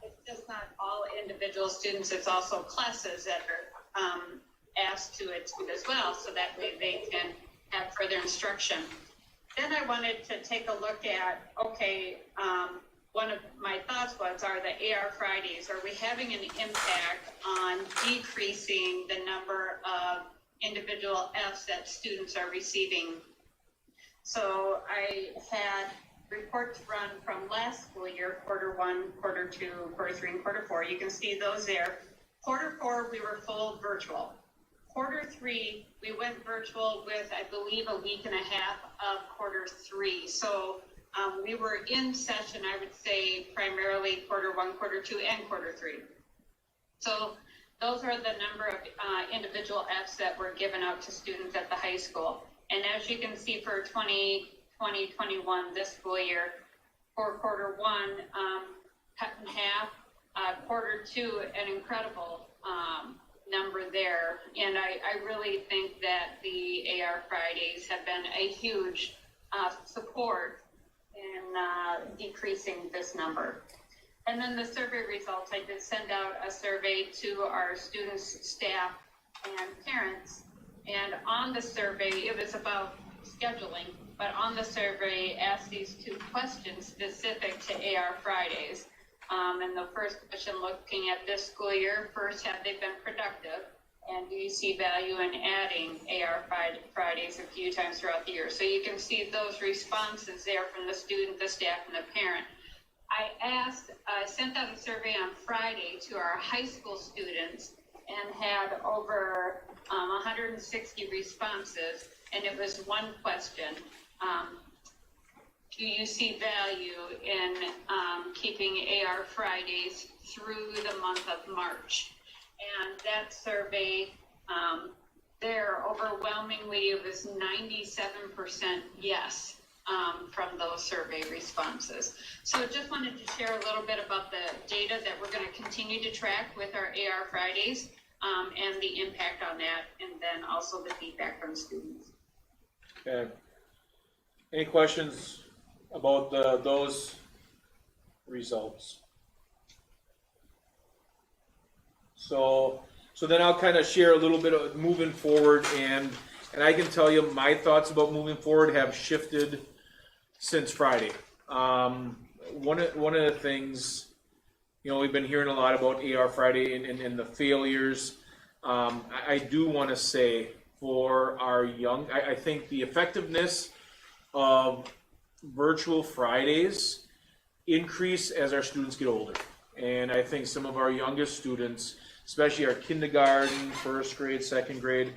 it's just not all individual students, it's also classes that are asked to attend as well, so that they can have further instruction. Then I wanted to take a look at, one of my thoughts was, are the AR Fridays, are we having an impact on decreasing the number of individual Fs that students are receiving? So I had reports run from last school year, quarter 1, quarter 2, quarter 3, and quarter 4. You can see those there. Quarter 4, we were full virtual. Quarter 3, we went virtual with, I believe, a week and a half of quarter 3. So we were in session, I would say, primarily quarter 1, quarter 2, and quarter 3. So those are the number of individual Fs that were given out to students at the high school. And as you can see for 2020-21, this school year, for quarter 1, cut in half, quarter 2, an incredible number there. And I really think that the AR Fridays have been a huge support in decreasing this number. And then the survey results, I did send out a survey to our students, staff, and parents. And on the survey, it was about scheduling, but on the survey asked these 2 questions specific to AR Fridays. And the first question, looking at this school year, first, have they been productive? And do you see value in adding AR Fridays a few times throughout the year? So you can see those responses there from the student, the staff, and the parent. I sent out a survey on Friday to our high school students and had over 160 responses, and it was one question. Do you see value in keeping AR Fridays through the month of March? And that survey, there overwhelmingly it was 97% yes from those survey responses. So just wanted to share a little bit about the data that we're going to continue to track with our AR Fridays and the impact on that, and then also the feedback from students. Okay. Any questions about those results? So then I'll kind of share a little bit of moving forward, and I can tell you my thoughts about moving forward have shifted since Friday. One of the things, we've been hearing a lot about AR Friday and the failures. I do want to say for our young, I think the effectiveness of virtual Fridays increase as our students get older. And I think some of our youngest students, especially our kindergarten, first grade, second grade,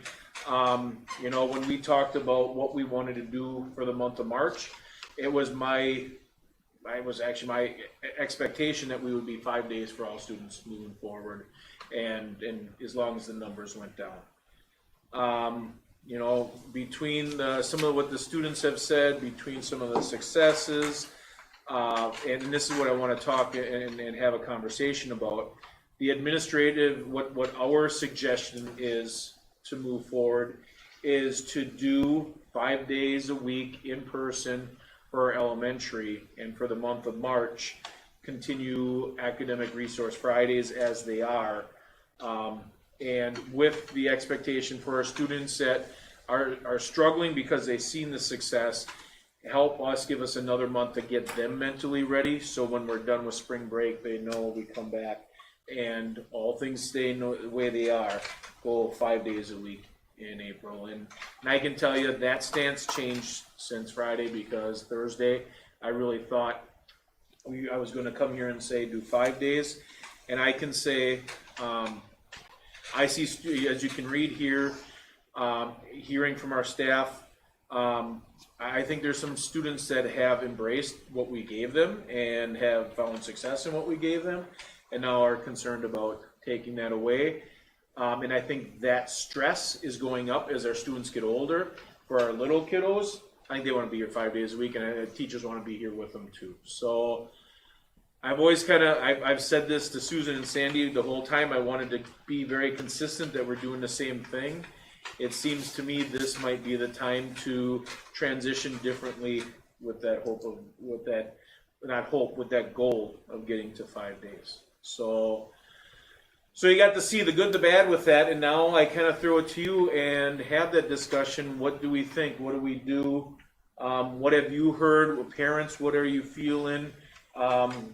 when we talked about what we wanted to do for the month of March, it was actually my expectation that we would be 5 days for all students moving forward, and as long as the numbers went down. Between some of what the students have said, between some of the successes, and this is what I want to talk and have a conversation about. The administrative, what our suggestion is to move forward is to do 5 days a week in person for elementary, and for the month of March, continue academic resource Fridays as they are. And with the expectation for our students that are struggling because they've seen the success, give us another month to get them mentally ready, so when we're done with spring break, they know we come back and all things stay the way they are, go 5 days a week in April. And I can tell you that stance changed since Friday, because Thursday I really thought I was going to come here and say do 5 days, and I can say I see, as you can read here, hearing from our staff, I think there's some students that have embraced what we gave them and have found success in what we gave them, and now are concerned about taking that away. And I think that stress is going up as our students get older. For our little kiddos, I think they want to be here 5 days a week, and teachers want to be here with them too. So I've always I've said this to Susan and Sandy the whole time. I wanted to be very consistent that we're doing the same thing. It seems to me this might be the time to transition differently with that goal of getting to 5 days. So you got to see the good, the bad with that, and now I kind of throw it to you and have that discussion. What do we think? What do we do? What have you heard? Parents, what are you feeling?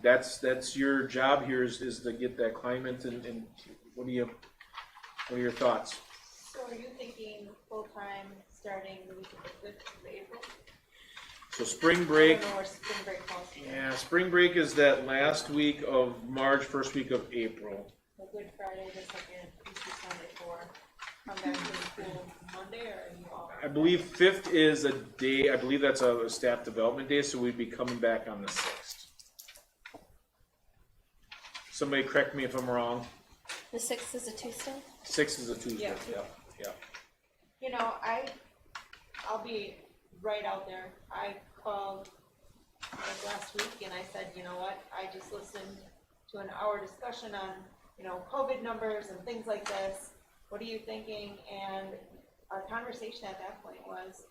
That's your job here is to get that climate, and what are your thoughts? So are you thinking full-time starting the week of the 5th of April? So spring break. I don't know where spring break falls. Yeah, spring break is that last week of March, first week of April. So Good Friday, the second, Easter Sunday for come back to the school Monday, or are you all? I believe 5th is a day, I believe that's a staff development day, so we'd be coming back on the 6th. Somebody correct me if I'm wrong. The 6th is a Tuesday? 6th is a Tuesday, Yeah. yeah. You know, I'll be right out there. I called last week and I said, you know what, I just listened to an hour discussion on, COVID numbers and things like this. What are you thinking? And our conversation at that point was,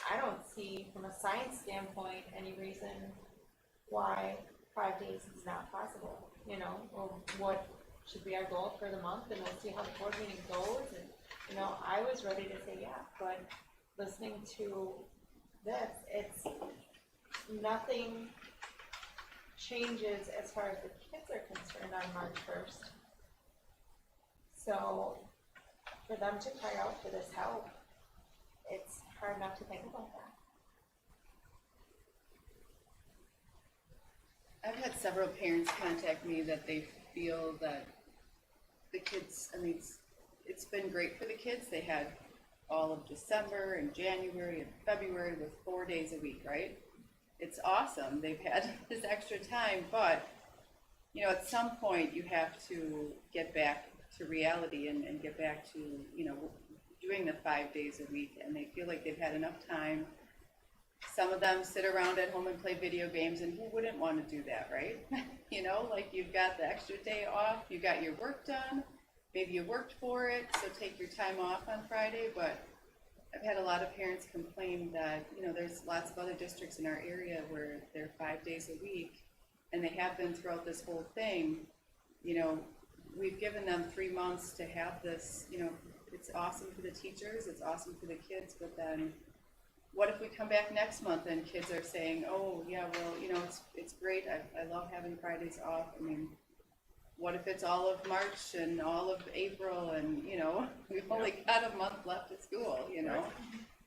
I don't see from a science standpoint any reason why 5 days is not possible, or what should be our goal for the month, and we'll see how the board meeting goes. And I was ready to say yeah, but listening to this, it's nothing changes as far as the kids are concerned on March 1st. So for them to cry out for this help, it's hard not to think about that. I've had several parents contact me that they feel that the kids, I mean, it's been great for the kids. They had all of December and January and February with 4 days a week, right? It's awesome. They've had this extra time, but, you know, at some point you have to get back to reality and get back to, you know, doing the 5 days a week, and they feel like they've had enough time. Some of them sit around at home and play video games, and who wouldn't want to do that, right? You know, like you've got the extra day off, you got your work done, maybe you worked for it, so take your time off on Friday. But I've had a lot of parents complain that, you know, there's lots of other districts in our area where they're 5 days a week, and they have been throughout this whole thing. You know, we've given them 3 months to have this, you know, it's awesome for the teachers, it's awesome for the kids, but then what if we come back next month and kids are saying, oh, yeah, well, you know, it's great, I love having Fridays off. I mean, what if it's all of March and all of April and, you know, we've only got a month left of school, you know?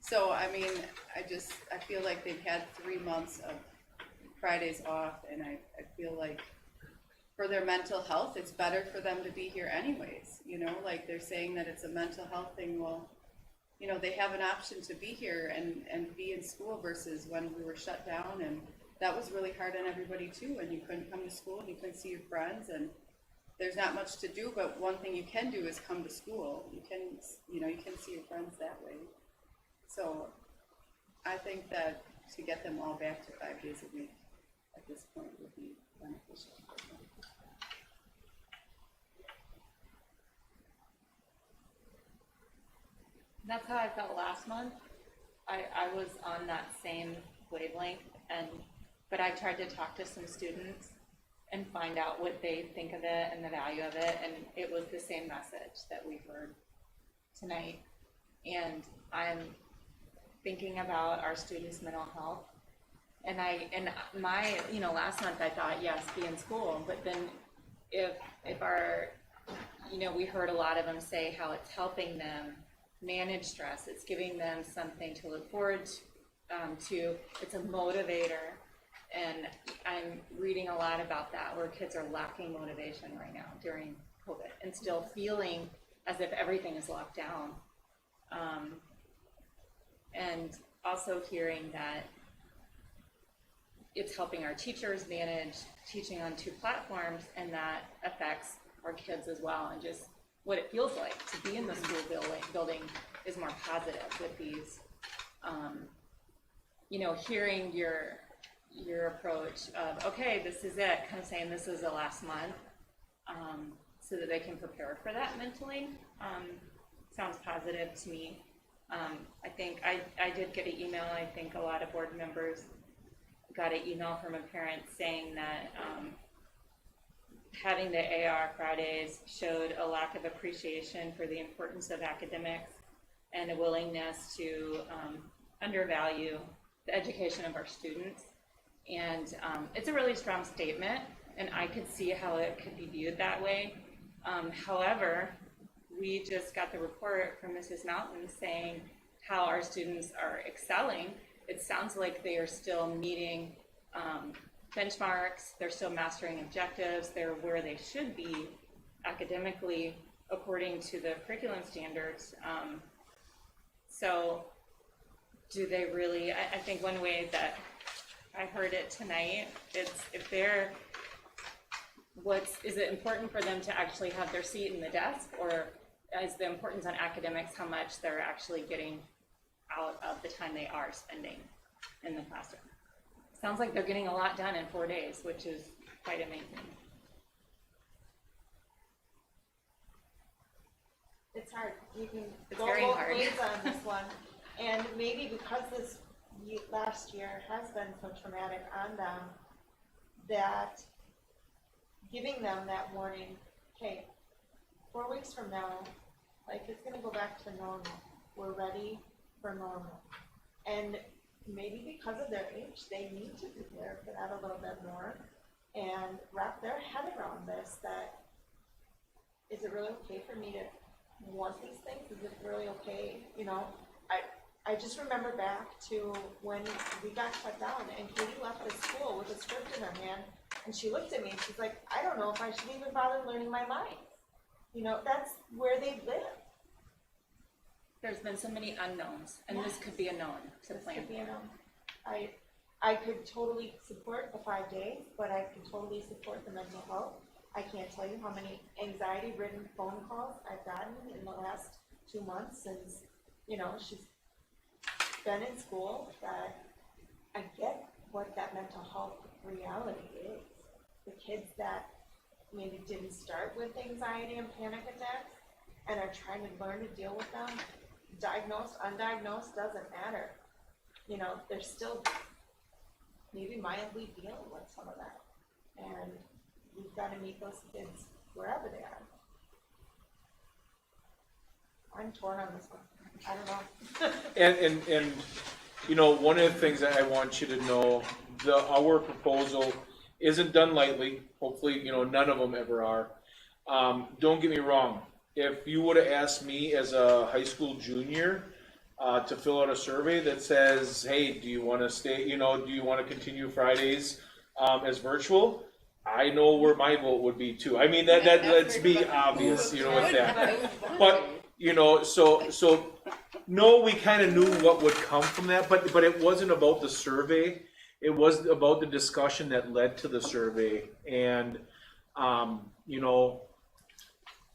So, I mean, I feel like they've had 3 months of Fridays off, and I feel like for their mental health, it's better for them to be here anyways, you know? Like, they're saying that it's a mental health thing. Well, you know, they have an option to be here and be in school versus when we were shut down, and that was really hard on everybody too, and you couldn't come to school and you couldn't see your friends, and there's not much to do, but one thing you can do is come to school. You can, you know, you can see your friends that way. So I think that to get them all back to 5 days a week at this point would be beneficial. That's how I felt last month. I was on that same wavelength, but I tried to talk to some students and find out what they think of it and the value of it, and it was the same message that we heard tonight. And I'm thinking about our students' mental health, and my, you know, last month I thought, yes, be in school, but then if our, you know, we heard a lot of them say how it's helping them manage stress, it's giving them something to look forward to, it's a motivator, and I'm reading a lot about that, where kids are lacking motivation right now during COVID and still feeling as if everything is locked down, and also hearing that it's helping our teachers manage teaching on 2 platforms, and that affects our kids as well, and just what it feels like to be in the school building is more positive with these, you know, hearing your approach of, okay, this is it, kind of saying this is the last month, so that they can prepare for that mentally, sounds positive to me. I think I did get an email, I think a lot of board members got an email from a parent saying that having the AR Fridays showed a lack of appreciation for the importance of academics and a willingness to undervalue the education of our students. And it's a really strong statement, and I could see how it could be viewed that way. However, we just got the report from Mrs. Mountain saying how our students are excelling. It sounds like they are still meeting benchmarks, they're still mastering objectives, they're where they should be academically according to the curriculum standards. So do they really, I think one way that I heard it tonight, it's if they're, is it important for them to actually have their seat in the desk, or is the importance on academics how much they're actually getting out of the time they are spending in the classroom? Sounds like they're getting a lot done in 4 days, which is quite amazing. It's hard. You can It's go very both hard. ways on this one. And maybe because this last year has been so traumatic on them, that giving them that warning, hey, 4 weeks from now, like, it's gonna go back to normal. We're ready for normal. And maybe because of their age, they need to prepare for that a little bit more. and wrap their head around this, that is it really okay for me to want these things? Is it really okay? You know, I just remember back to when we got shut down and Katie left the school with a script in her hand, and she looked at me and she's like, I don't know if I should even bother learning my lines. You know, that's where they live. There's been so many unknowns, and this could be a known to This plan. could be, you know, I could totally support the 5 days, but I could totally support the mental health. I can't tell you how many anxiety-ridden phone calls I've gotten in the last 2 months since, you know, she's been in school, that I get what that mental health reality is. The kids that maybe didn't start with anxiety and panic attacks and are trying to learn to deal with them, diagnosed, undiagnosed, doesn't matter. You know, they're still maybe mildly dealing with some of that. And we've got to meet those kids wherever they are. I'm torn on this one. I don't know. And you know, one of the things that I want you to know, our proposal isn't done lightly. Hopefully, you know, none of them ever are. Don't get me wrong. If you would have asked me as a high school junior to fill out a survey that says, hey, do you want to stay, you know, do you want to continue Fridays as virtual? I know where my vote would be too. I mean, let's be obvious, you know, with that. But, you know, so no, we kind of knew what would come from that, but it wasn't about the survey. It was about the discussion that led to the survey. And, you know,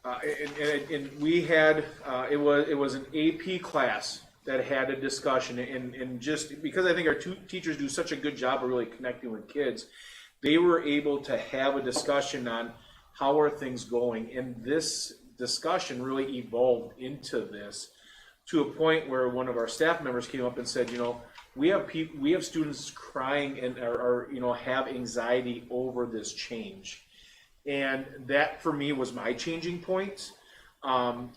and we had, it was an AP class that had a discussion, and just because I think our two teachers do such a good job of really connecting with kids, they were able to have a discussion on how are things going, and this discussion really evolved into this to a point where one of our staff members came up and said, you know, we have students crying and are you know, have anxiety over this change. And that for me was my changing point.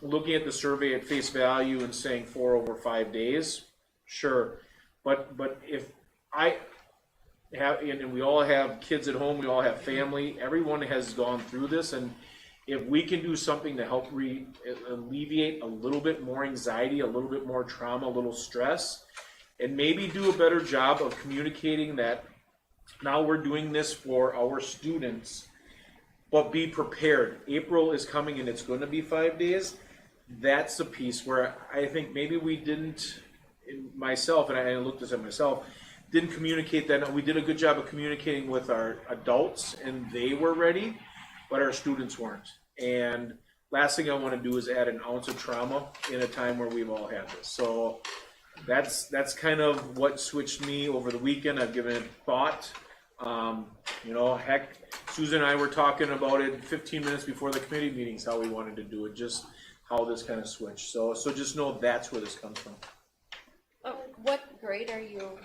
Looking at the survey at face value and saying 4 over 5 days, sure. But if I have, and we all have kids at home, we all have family, everyone has gone through this, and if we can do something to help alleviate a little bit more anxiety, a little bit more trauma, a little stress, and maybe do a better job of communicating that now we're doing this for our students, but be prepared. April is coming and it's going to be 5 days. That's the piece where I think maybe we didn't, myself, and I looked this at myself, didn't communicate that. We did a good job of communicating with our adults and they were ready, but our students weren't. And last thing I want to do is add an ounce of trauma in a time where we've all had this. So that's kind of what switched me over the weekend. I've given it thought. You know, heck, Susan and I were talking about it 15 minutes before the committee meetings, how we wanted to do it, just how this kind of switched. So just know that's where this comes from. What grade are you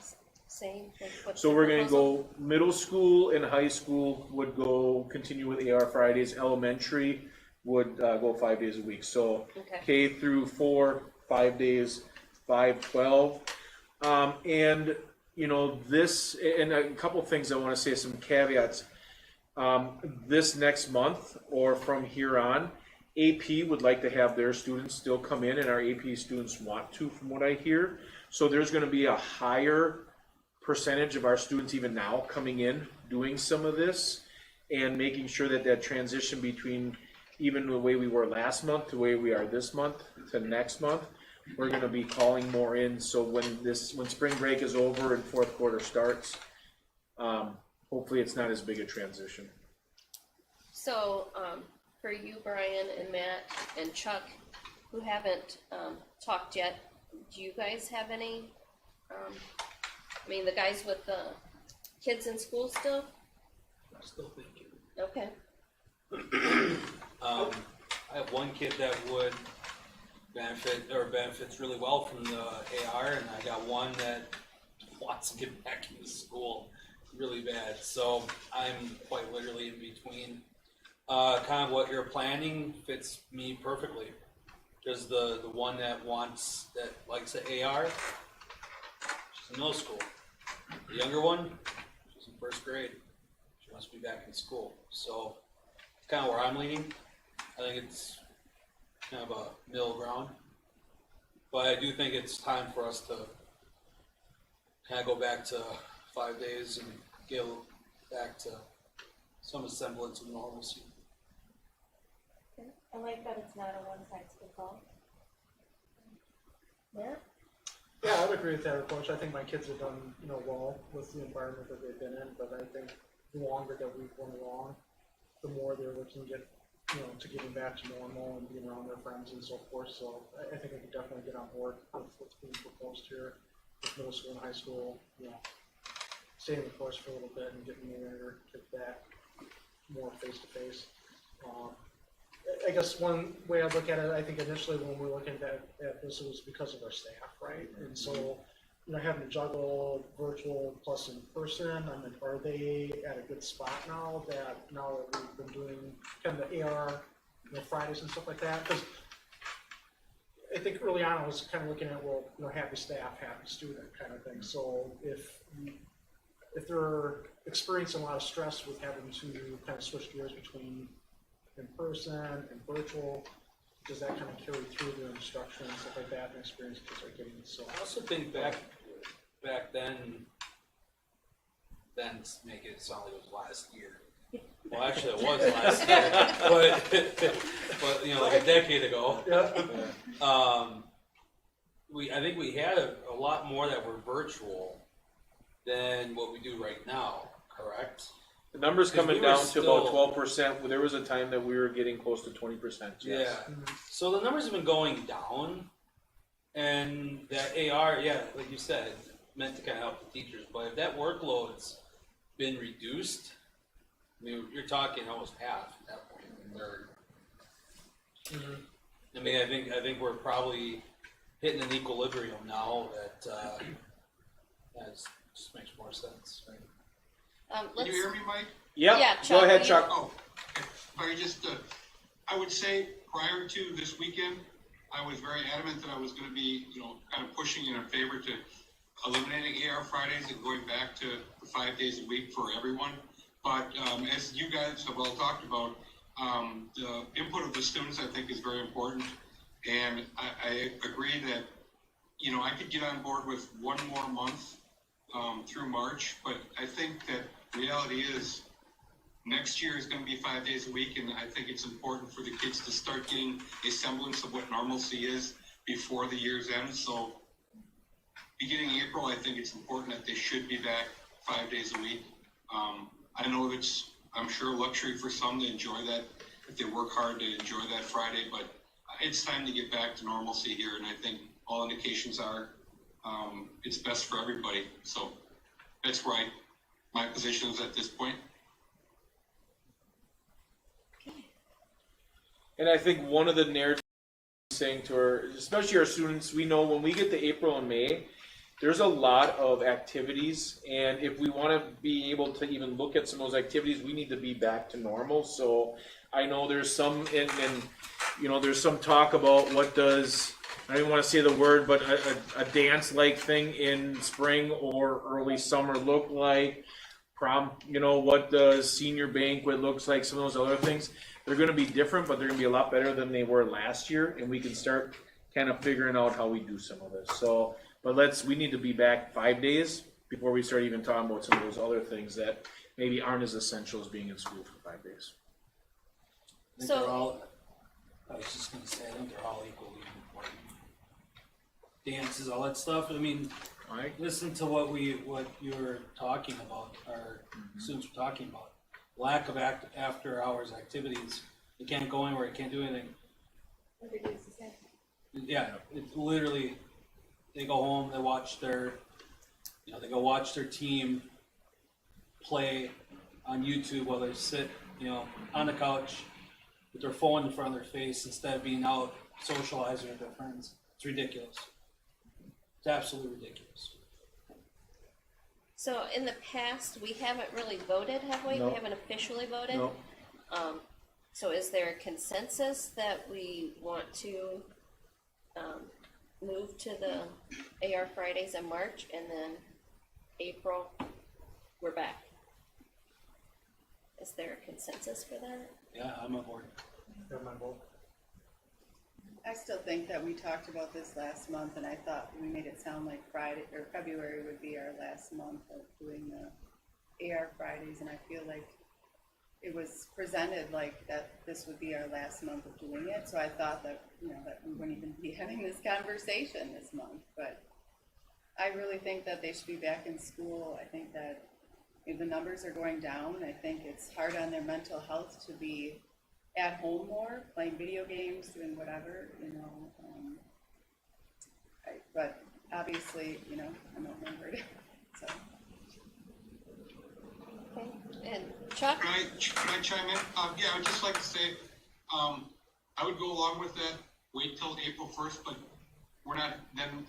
saying? What's So the we're going to proposal? go middle school and high school would go continue with AR Fridays. Elementary would go 5 days a week. So Okay. K through 4, 5 days, 5, 12. And you know, this, and a couple things I want to say, some caveats. This next month or from here on, AP would like to have their students still come in, and our AP students want to, from what I hear. So there's going to be a higher percentage of our students even now coming in, doing some of this, and making sure that that transition between even the way we were last month to the way we are this month to next month, we're going to be calling more in. So when spring break is over and fourth quarter starts, hopefully it's not as big a transition. So, for you, Brian and Matt and Chuck, who haven't talked yet, do you guys have any, I mean, the guys with the kids in school still? I'm still thinking. Okay. I have one kid that would benefits really well from the AR, and I got one that wants to get back into school really bad. So I'm quite literally in between. Kind of what you're planning fits me perfectly. Because the one that likes the AR, she's in middle school. The younger one, she's in first grade. She wants to be back in school. So it's kind of where I'm leaning. I think it's kind of a middle ground. But I do think it's time for us to kind of go back to 5 days and get back to some semblance of normalcy. I like that it's not a one-size-fits-all. Yeah. Yeah, I would agree with that approach. I think my kids have done, well with the environment that they've been in, but I think the longer that we've went along, the more they're looking to get, to getting back to normal and being around their friends and so forth. So I think I could definitely get on board with what's being proposed here with middle school and high school, staying the course for a little bit and getting their kids back more face to face. I guess one way I look at it, I think initially when we were looking at this, it was because of our staff, right? And so, having to juggle virtual plus in person, I mean, are they at a good spot now that we've been doing kind of the AR, Fridays and stuff like that? Because I think early on I was kind of looking at, happy staff, happy student kind of thing. So if they're experiencing a lot of stress with having to kind of switch gears between in person and virtual, does that kind of carry through their instruction and stuff like that and experience kids are getting? So I also think back then make it sound like it was last year. Well, actually, it was last year, but like a decade ago. yeah. I think we had a lot more that were virtual than what we do right now. Correct? The number's coming we were down to still- about 12%. There was a time that we were getting close to 20%. Yes. Yeah. So the numbers have been going down, and that AR, like you said, meant to kind of help the teachers. But if that workload's been reduced, I mean, you're talking almost half at that point. I mean, I think we're probably hitting an equilibrium now that just makes more sense. Right? Can Let's, you hear me, Mike? Yep. Yeah, Go Chuck, ahead, you- Chuck. Oh, okay. I would say prior to this weekend, I was very adamant that I was going to be, kind of pushing in favor to eliminating AR Fridays and going back to 5 days a week for everyone. But as you guys have all talked about, the input of the students, I think, is very important. And I agree that, I could get on board with one more month through March, but I think that the reality is next year is going to be 5 days a week, and I think it's important for the kids to start getting a semblance of what normalcy is before the year's end. So beginning April, I think it's important that they should be back 5 days a week. I know it's, I'm sure, luxury for some to enjoy that, if they work hard to enjoy that Friday, but it's time to get back to normalcy here, and I think all indications are it's best for everybody. So that's where my position is at this point. And I think one of the narratives saying to our, especially our students, we know when we get to April and May, there's a lot of activities, and if we want to be able to even look at some of those activities, we need to be back to normal. So I know there's some, and there's some talk about what does, I don't even want to say the word, but a dance-like thing in spring or early summer look like. Prom, what the senior banquet looks like, some of those other things. They're going to be different, but they're going to be a lot better than they were last year, and we can start kind of figuring out how we do some of this. So, but we need to be back 5 days before we start even talking about some of those other things that maybe aren't as essential as being in school for 5 days. I think So- they're all, I was just going to say, I think they're all equally important. Dances, all that stuff. I mean, listen to what you were talking about, our students were talking about. Lack of after hours activities. You can't go anywhere, you can't do anything. Every day's the same. Yeah, it's literally, they go home, they watch their team play on YouTube while they sit, on the couch with their phone in front of their face instead of being out socializing with their friends. It's ridiculous. It's absolutely ridiculous. So in the past, we haven't really voted, have we? No. We haven't officially voted? No. So is there a consensus that we want to move to the AR Fridays in March, and then April, we're back? Is there a consensus for that? Yeah, I'm on board. Got my vote. I still think that we talked about this last month, and I thought we made it sound like Friday, or February would be our last month of doing the AR Fridays, and I feel like it was presented like that this would be our last month of doing it, so I thought that, you know, that we wouldn't even be having this conversation this month, but I really think that they should be back in school. I think that if the numbers are going down, I think it's hard on their mental health to be at home more, playing video games, doing whatever, you know. But obviously, you know, I'm outnumbered, so. Okay, and Chuck? Can I chime in? Yeah, I would just like to say, I would go along with that, wait till April 1st, but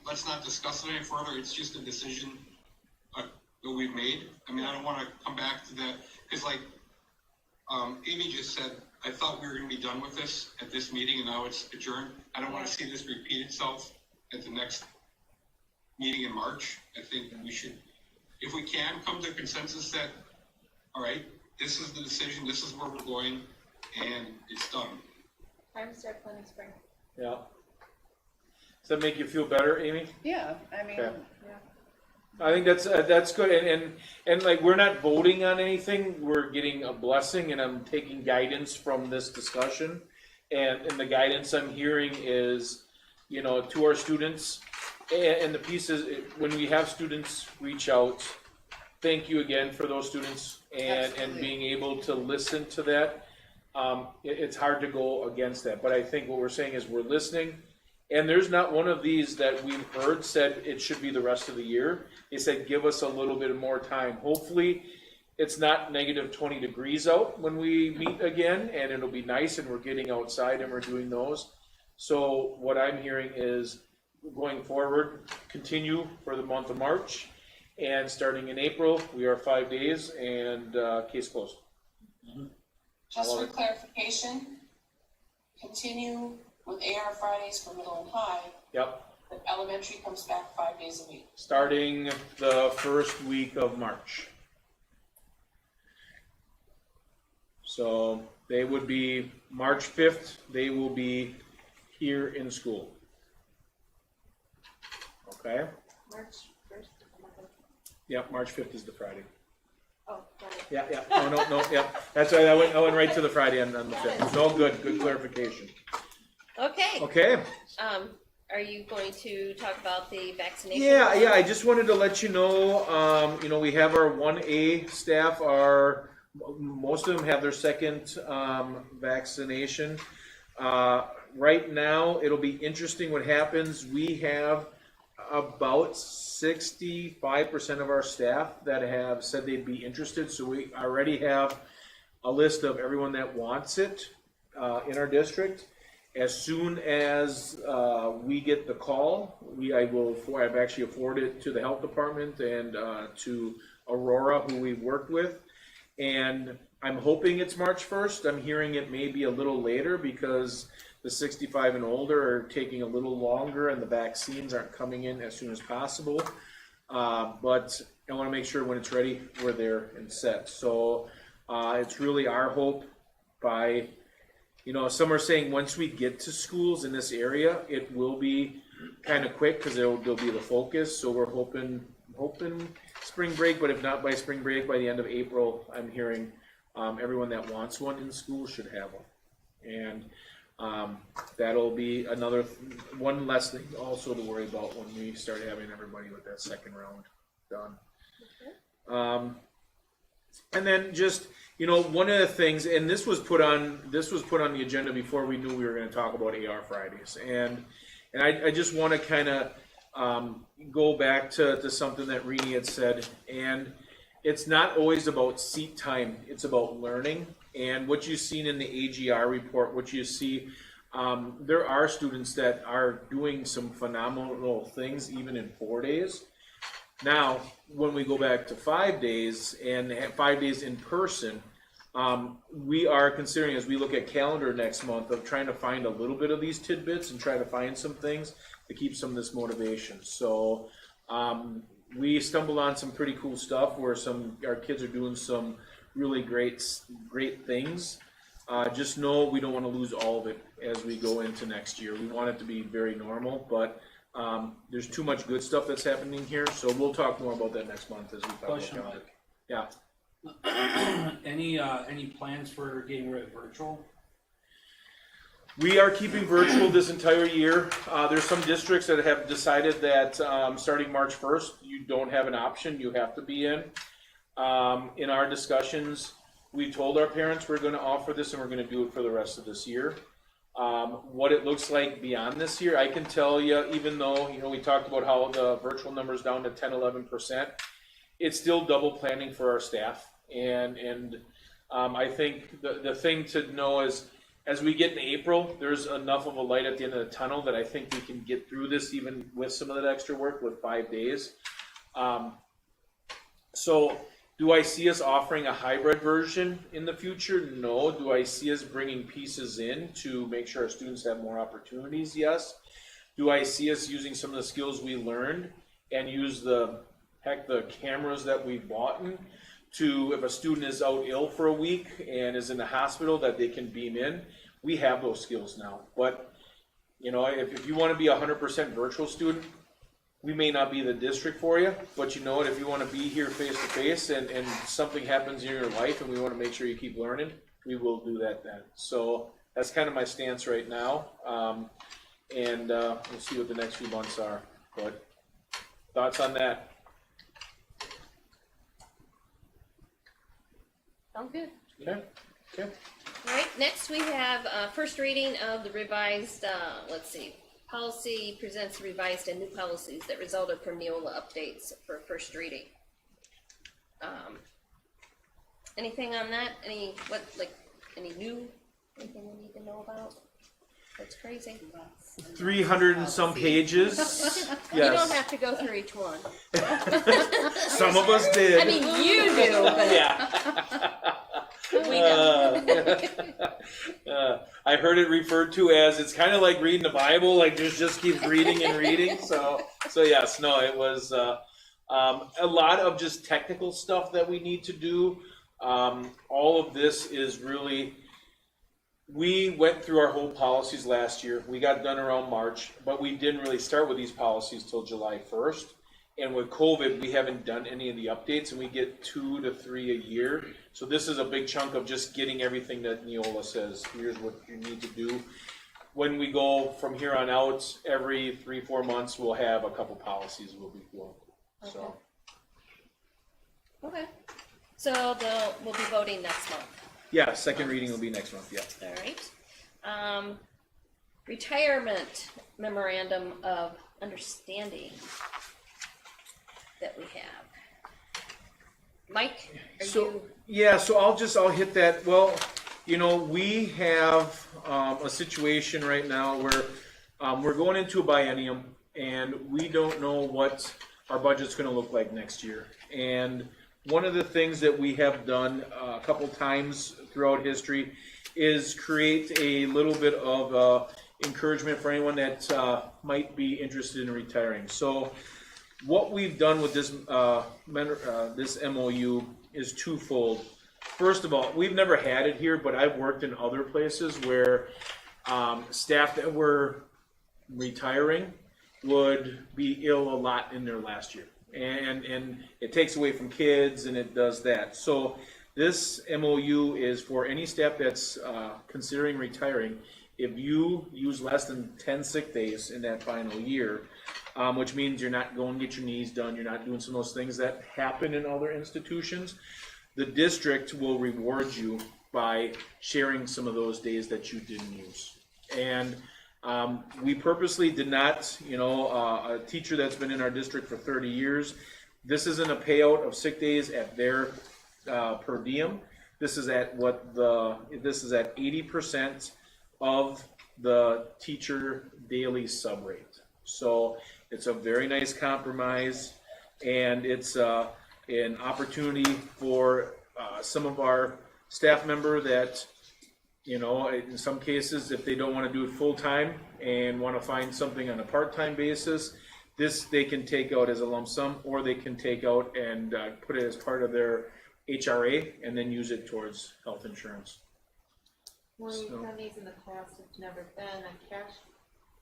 let's not discuss it any further. It's just a decision that we've made. I mean, I don't want to come back to that, because like Amy just said, I thought we were going to be done with this at this meeting, and now it's adjourned. I don't want to see this repeat itself at the next meeting in March. I think we should, if we can, come to a consensus that, all right, this is the decision, this is where we're going, and it's done. Time to start planning spring. Yeah. Does that make you feel better, Amy? Yeah, I mean, Okay. yeah. I think that's good, and like, we're not voting on anything, we're getting a blessing, and I'm taking guidance from this discussion, and the guidance I'm hearing is, you know, to our students, and the piece is, when we have students reach out, thank you again for those students, and Absolutely. being able to listen to that. It's hard to go against that, but I think what we're saying is we're listening. And there's not one of these that we've heard said it should be the rest of the year. They said, give us a little bit more time. Hopefully, it's not negative 20 degrees out when we meet again, and it'll be nice, and we're getting outside and we're doing those. So what I'm hearing is, going forward, continue for the month of March, and starting in April, we are 5 days, and case closed. Just for clarification, continue with AR Fridays for middle and high, Yep, but elementary comes back 5 days a week. starting the first week of March. So they would be March 5th, they will be here in school. Okay? March 1st. Yep, March 5th is the Friday. Oh, got it. Yeah, no, yeah. That's right, I went right to the Friday on the 5th. No, good clarification. Okay, Okay. are you going to talk about the vaccination? Yeah, I just wanted to let you know, we have our 1A staff, most of them have their second vaccination. Right now, it'll be interesting what happens. We have about 65% of our staff that have said they'd be interested, so we already have a list of everyone that wants it in our district. As soon as we get the call, I've actually forwarded it to the health department and to Aurora, who we've worked with. And I'm hoping it's March 1st. I'm hearing it may be a little later because the 65 and older are taking a little longer and the vaccines aren't coming in as soon as possible. But I want to make sure when it's ready, we're there and set. So it's really our hope by, some are saying once we get to schools in this area, it will be kind of quick because they'll be the focus. So we're hoping spring break, but if not by spring break, by the end of April, I'm hearing everyone that wants one in school should have one. And that'll be one less thing also to worry about when we start having everybody with that second round done. And then just, one of the things, and this was put on the agenda before we knew we were going to talk about AR Fridays, and I just want to kind of go back to something that Rini had said, and it's not always about seat time, it's about learning. And what you've seen in the AGR report, what you see, there are students that are doing some phenomenal things even in 4 days. Now, when we go back to 5 days and 5 days in person, we are considering, as we look at calendar next month, of trying to find a little bit of these tidbits and try to find some things to keep some of this motivation. So we stumbled on some pretty cool stuff where our kids are doing some really great things. Just know we don't want to lose all of it as we go into next year. We want it to be very normal, but there's too much good stuff that's happening here, so we'll talk more about that next month as we talk about Question, calendar. Mike. Yeah. Any plans for getting rid of virtual? We are keeping virtual this entire year. There's some districts that have decided that starting March 1st, you don't have an option, you have to be in. In our discussions, we told our parents we're going to offer this and we're going to do it for the rest of this year. What it looks like beyond this year, I can tell you, even though, you know, we talked about how the virtual number is down to 10-11%, it's still double planning for our staff. And I think the thing to know is, as we get in April, there's enough of a light at the end of the tunnel that I think we can get through this even with some of that extra work with 5 days. So do I see us offering a hybrid version in the future? No. Do I see us bringing pieces in to make sure our students have more opportunities? Yes. Do I see us using some of the skills we learned and use the cameras that we bought to, if a student is out ill for a week and is in the hospital, that they can beam in? We have those skills now. But, you know, if you want to be a 100% virtual student, we may not be the district for you, but you know what, if you want to be here face to face and something happens in your life and we want to make sure you keep learning, we will do that then. So that's kind of my stance right now. And we'll see what the next few months are. But thoughts on that? Sounds good. Okay. Okay. All right, next we have first reading of the revised, policy presents revised and new policies that resulted from Neola updates for first reading. Anything on that? Anything new? Anything we need to know about? That's crazy. 300 and some pages. Yes. You don't have to go through each one. Some of us did. I mean, you do, but Yeah. we don't. I heard it referred to as, it's kind of like reading the Bible, like just keep reading and reading. So yes, no, it was a lot of just technical stuff that we need to do. All of this is really, we went through our whole policies last year. We got done around March, but we didn't really start with these policies till July 1st. And with COVID, we haven't done any of the updates, and we get 2 to 3 a year. So this is a big chunk of just getting everything that Neola says. Here's what you need to do. When we go from here on out, every 3-4 months, we'll have a couple policies we'll be going through. So. Okay. So we'll be voting next month. Yeah, second reading will be next month, yeah. All right. Retirement memorandum of understanding that we have. Mike, So I'll hit that. Well, you know, we have a situation right now where we're going into a biennium and we don't know what our budget's going to look like next year. And one of the things that we have done a couple times throughout history is create a little bit of encouragement for anyone that might be interested in retiring. So what we've done with this this MOU is twofold. First of all, we've never had it here, but I've worked in other places where staff that were retiring would be ill a lot in their last year. And it takes away from kids and it does that. So this MOU is for any staff that's considering retiring. If you use less than 10 sick days in that final year, which means you're not going to get your knees done, you're not doing some of those things that happen in other institutions, the district will reward you by sharing some of those days that you didn't use. And we purposely did not, you know, a teacher that's been in our district for 30 years, this isn't a payout of sick days at their per diem. This is at 80% of the teacher daily sub rate. So it's a very nice compromise, and it's an opportunity for some of our staff member that, you know, in some cases, if they don't want to do it full time and want to find something on a part-time basis, this they can take out as a lump sum, or they can take out and put it as part of their HRA and then use it towards health insurance. When we've So- done these in the past, it's never been a cash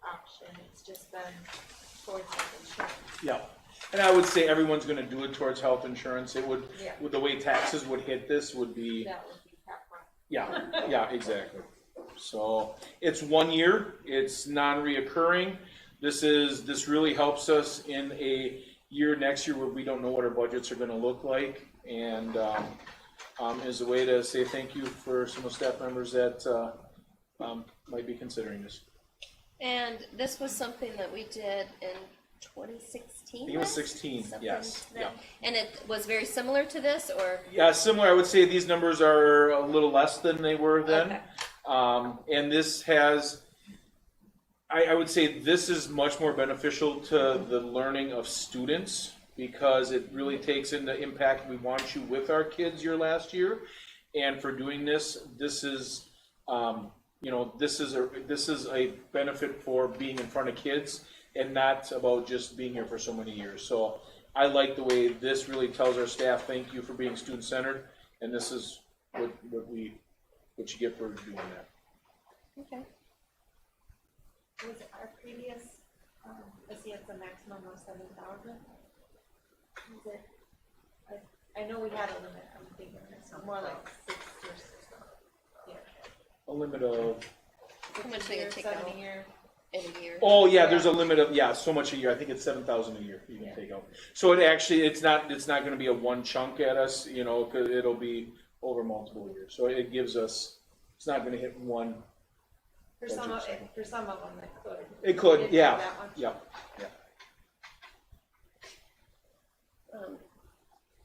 option, it's just been towards the insurance. Yeah, and I would say everyone's gonna do it towards health insurance. It would, Yeah. with the way taxes would hit this would be, That would be cap one. yeah, exactly. So it's 1 year, it's non-reoccurring. This really helps us in a year next year where we don't know what our budgets are gonna look like. And, is a way to say thank you for some of the staff members that, might be considering this. And this was something that we did in 2016. I think it was right? 16, Something yes, to that- yeah. And it was very similar to this, or? Yeah, similar, I would say these numbers are a little less than they were then. Okay. And this has, I would say this is much more beneficial to the learning of students because it really takes in the impact we want you with our kids your last year. And for doing this, this is, this is a benefit for being in front of kids and not about just being here for so many years. So I like the way this really tells our staff, thank you for being student-centered, and this is what you get for doing that. Okay. Was our previous, let's see, it's a maximum of 7,000? Is it, I know we had a limit, I'm thinking it's more like 6 or 6. Yeah. A limit of, How much they can take 7 out a year. in a year? oh yeah, there's a limit of, yeah, so much a year. I think it's 7,000 a year you can Yeah. take out. So it actually, it's not gonna be a one chunk at us, cause it'll be over multiple years. So it gives us, it's not gonna hit one. For some of, Budget. for some of them, it could. It could, Didn't yeah, have that much. yeah.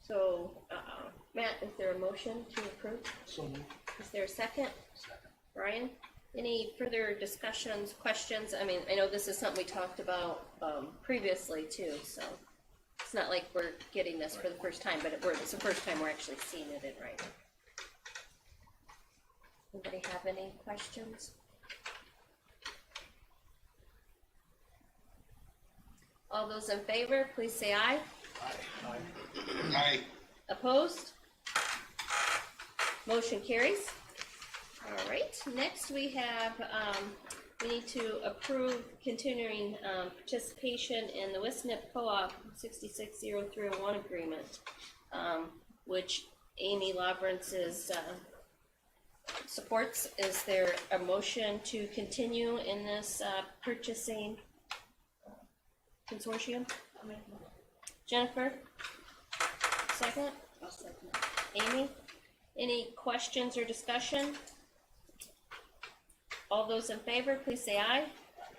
So, Matt, is there a motion to approve? So Is there a second? Brian, any further discussions, questions? I mean, I know this is something we talked about previously too, so it's not like we're getting this for the first time, but it's the first time we're actually seeing it in writing. Anybody have any questions? All those in favor, please say aye. Aye. Opposed? Motion carries. All right, next we have, we need to approve continuing participation in the WISNIP co-op 660301 agreement, which Amy Lavrance supports. Is there a motion to continue in this purchasing consortium? Jennifer? Second? I'll second. Amy? Any questions or discussion? All those in favor, please say aye.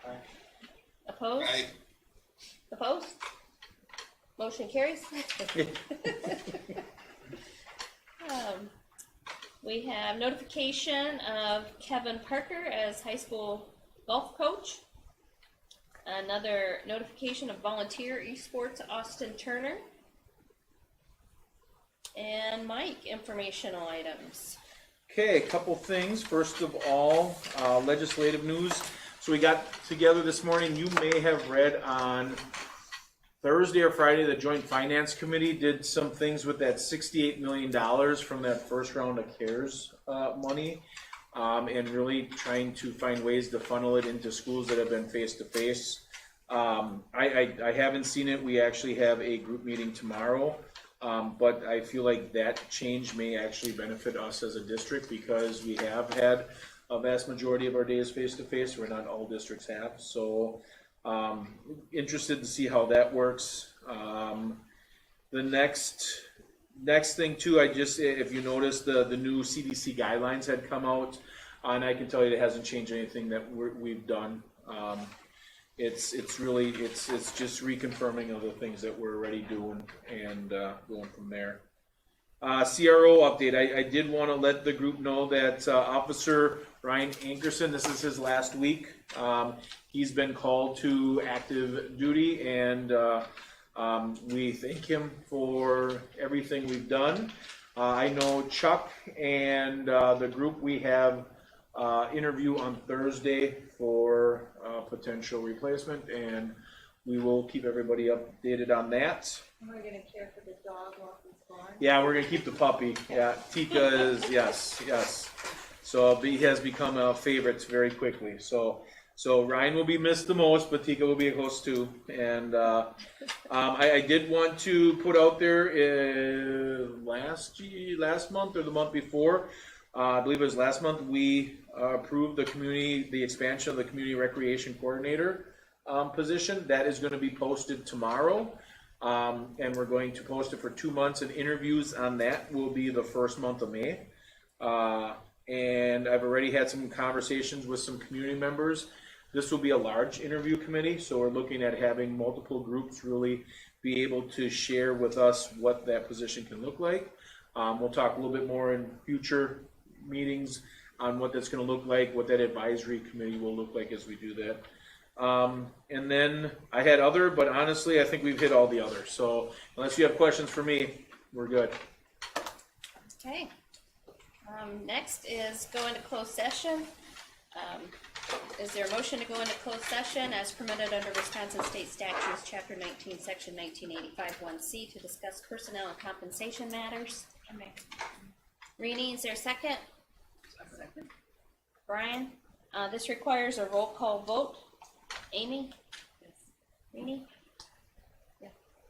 Aye. Opposed? Aye. Opposed? Motion carries. We have notification of Kevin Parker as high school golf coach. Another notification of volunteer Esports Austin Turner. And Mike, informational items. Okay, a couple things. First of all, legislative news. So we got together this morning. You may have read on Thursday or Friday, the Joint Finance Committee did some things with that $68 million from that first round of CARES money, and really trying to find ways to funnel it into schools that have been face-to-face. I haven't seen it. We actually have a group meeting tomorrow. But I feel like that change may actually benefit us as a district because we have had a vast majority of our days face-to-face, where not all districts have. So interested to see how that works. The next thing too, if you notice, the new CDC guidelines had come out, and I can tell you it hasn't changed anything that we've done. It's just reconfirming of the things that we're already doing and going from there. CRO update. I did want to let the group know that Officer Ryan Ankerson, this is his last week. He's been called to active duty, and we thank him for everything we've done. I know Chuck and the group, we have interview on Thursday for potential replacement, and we will keep everybody updated on that. And we're gonna care for the dog while he's going? Yeah, we're gonna keep the puppy. Yeah, Tika is, yes. So he has become a favorite very quickly. So Ryan will be missed the most, but Tika will be a host too. And I did want to put out there last month or the month before, I believe it was last month, we approved the expansion of the community recreation coordinator position. That is going to be posted tomorrow. And we're going to post it for 2 months, and interviews on that will be the first month of May. And I've already had some conversations with some community members. This will be a large interview committee, so we're looking at having multiple groups really be able to share with us what that position can look like. We'll talk a little bit more in future meetings on what that's going to look like, what that advisory committee will look like as we do that. And then I had other, but honestly, I think we've hit all the others. So unless you have questions for me, we're good. Okay. Next is go into closed session. Is there a motion to go into closed session as permitted under Wisconsin State Statutes, Chapter 19, Section 1985 1C, to discuss personnel and compensation matters? Rini, is there a second? Second. Brian? This requires a roll call vote. Amy? Yes. Rini? Yeah.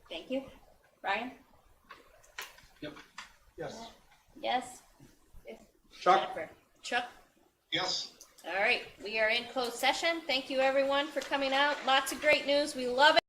Thank you. Brian? Yes. Yes? Chuck? Jennifer? Chuck? Yes? All right, we are in closed session. Thank you everyone for coming out. Lots of great news. We love it.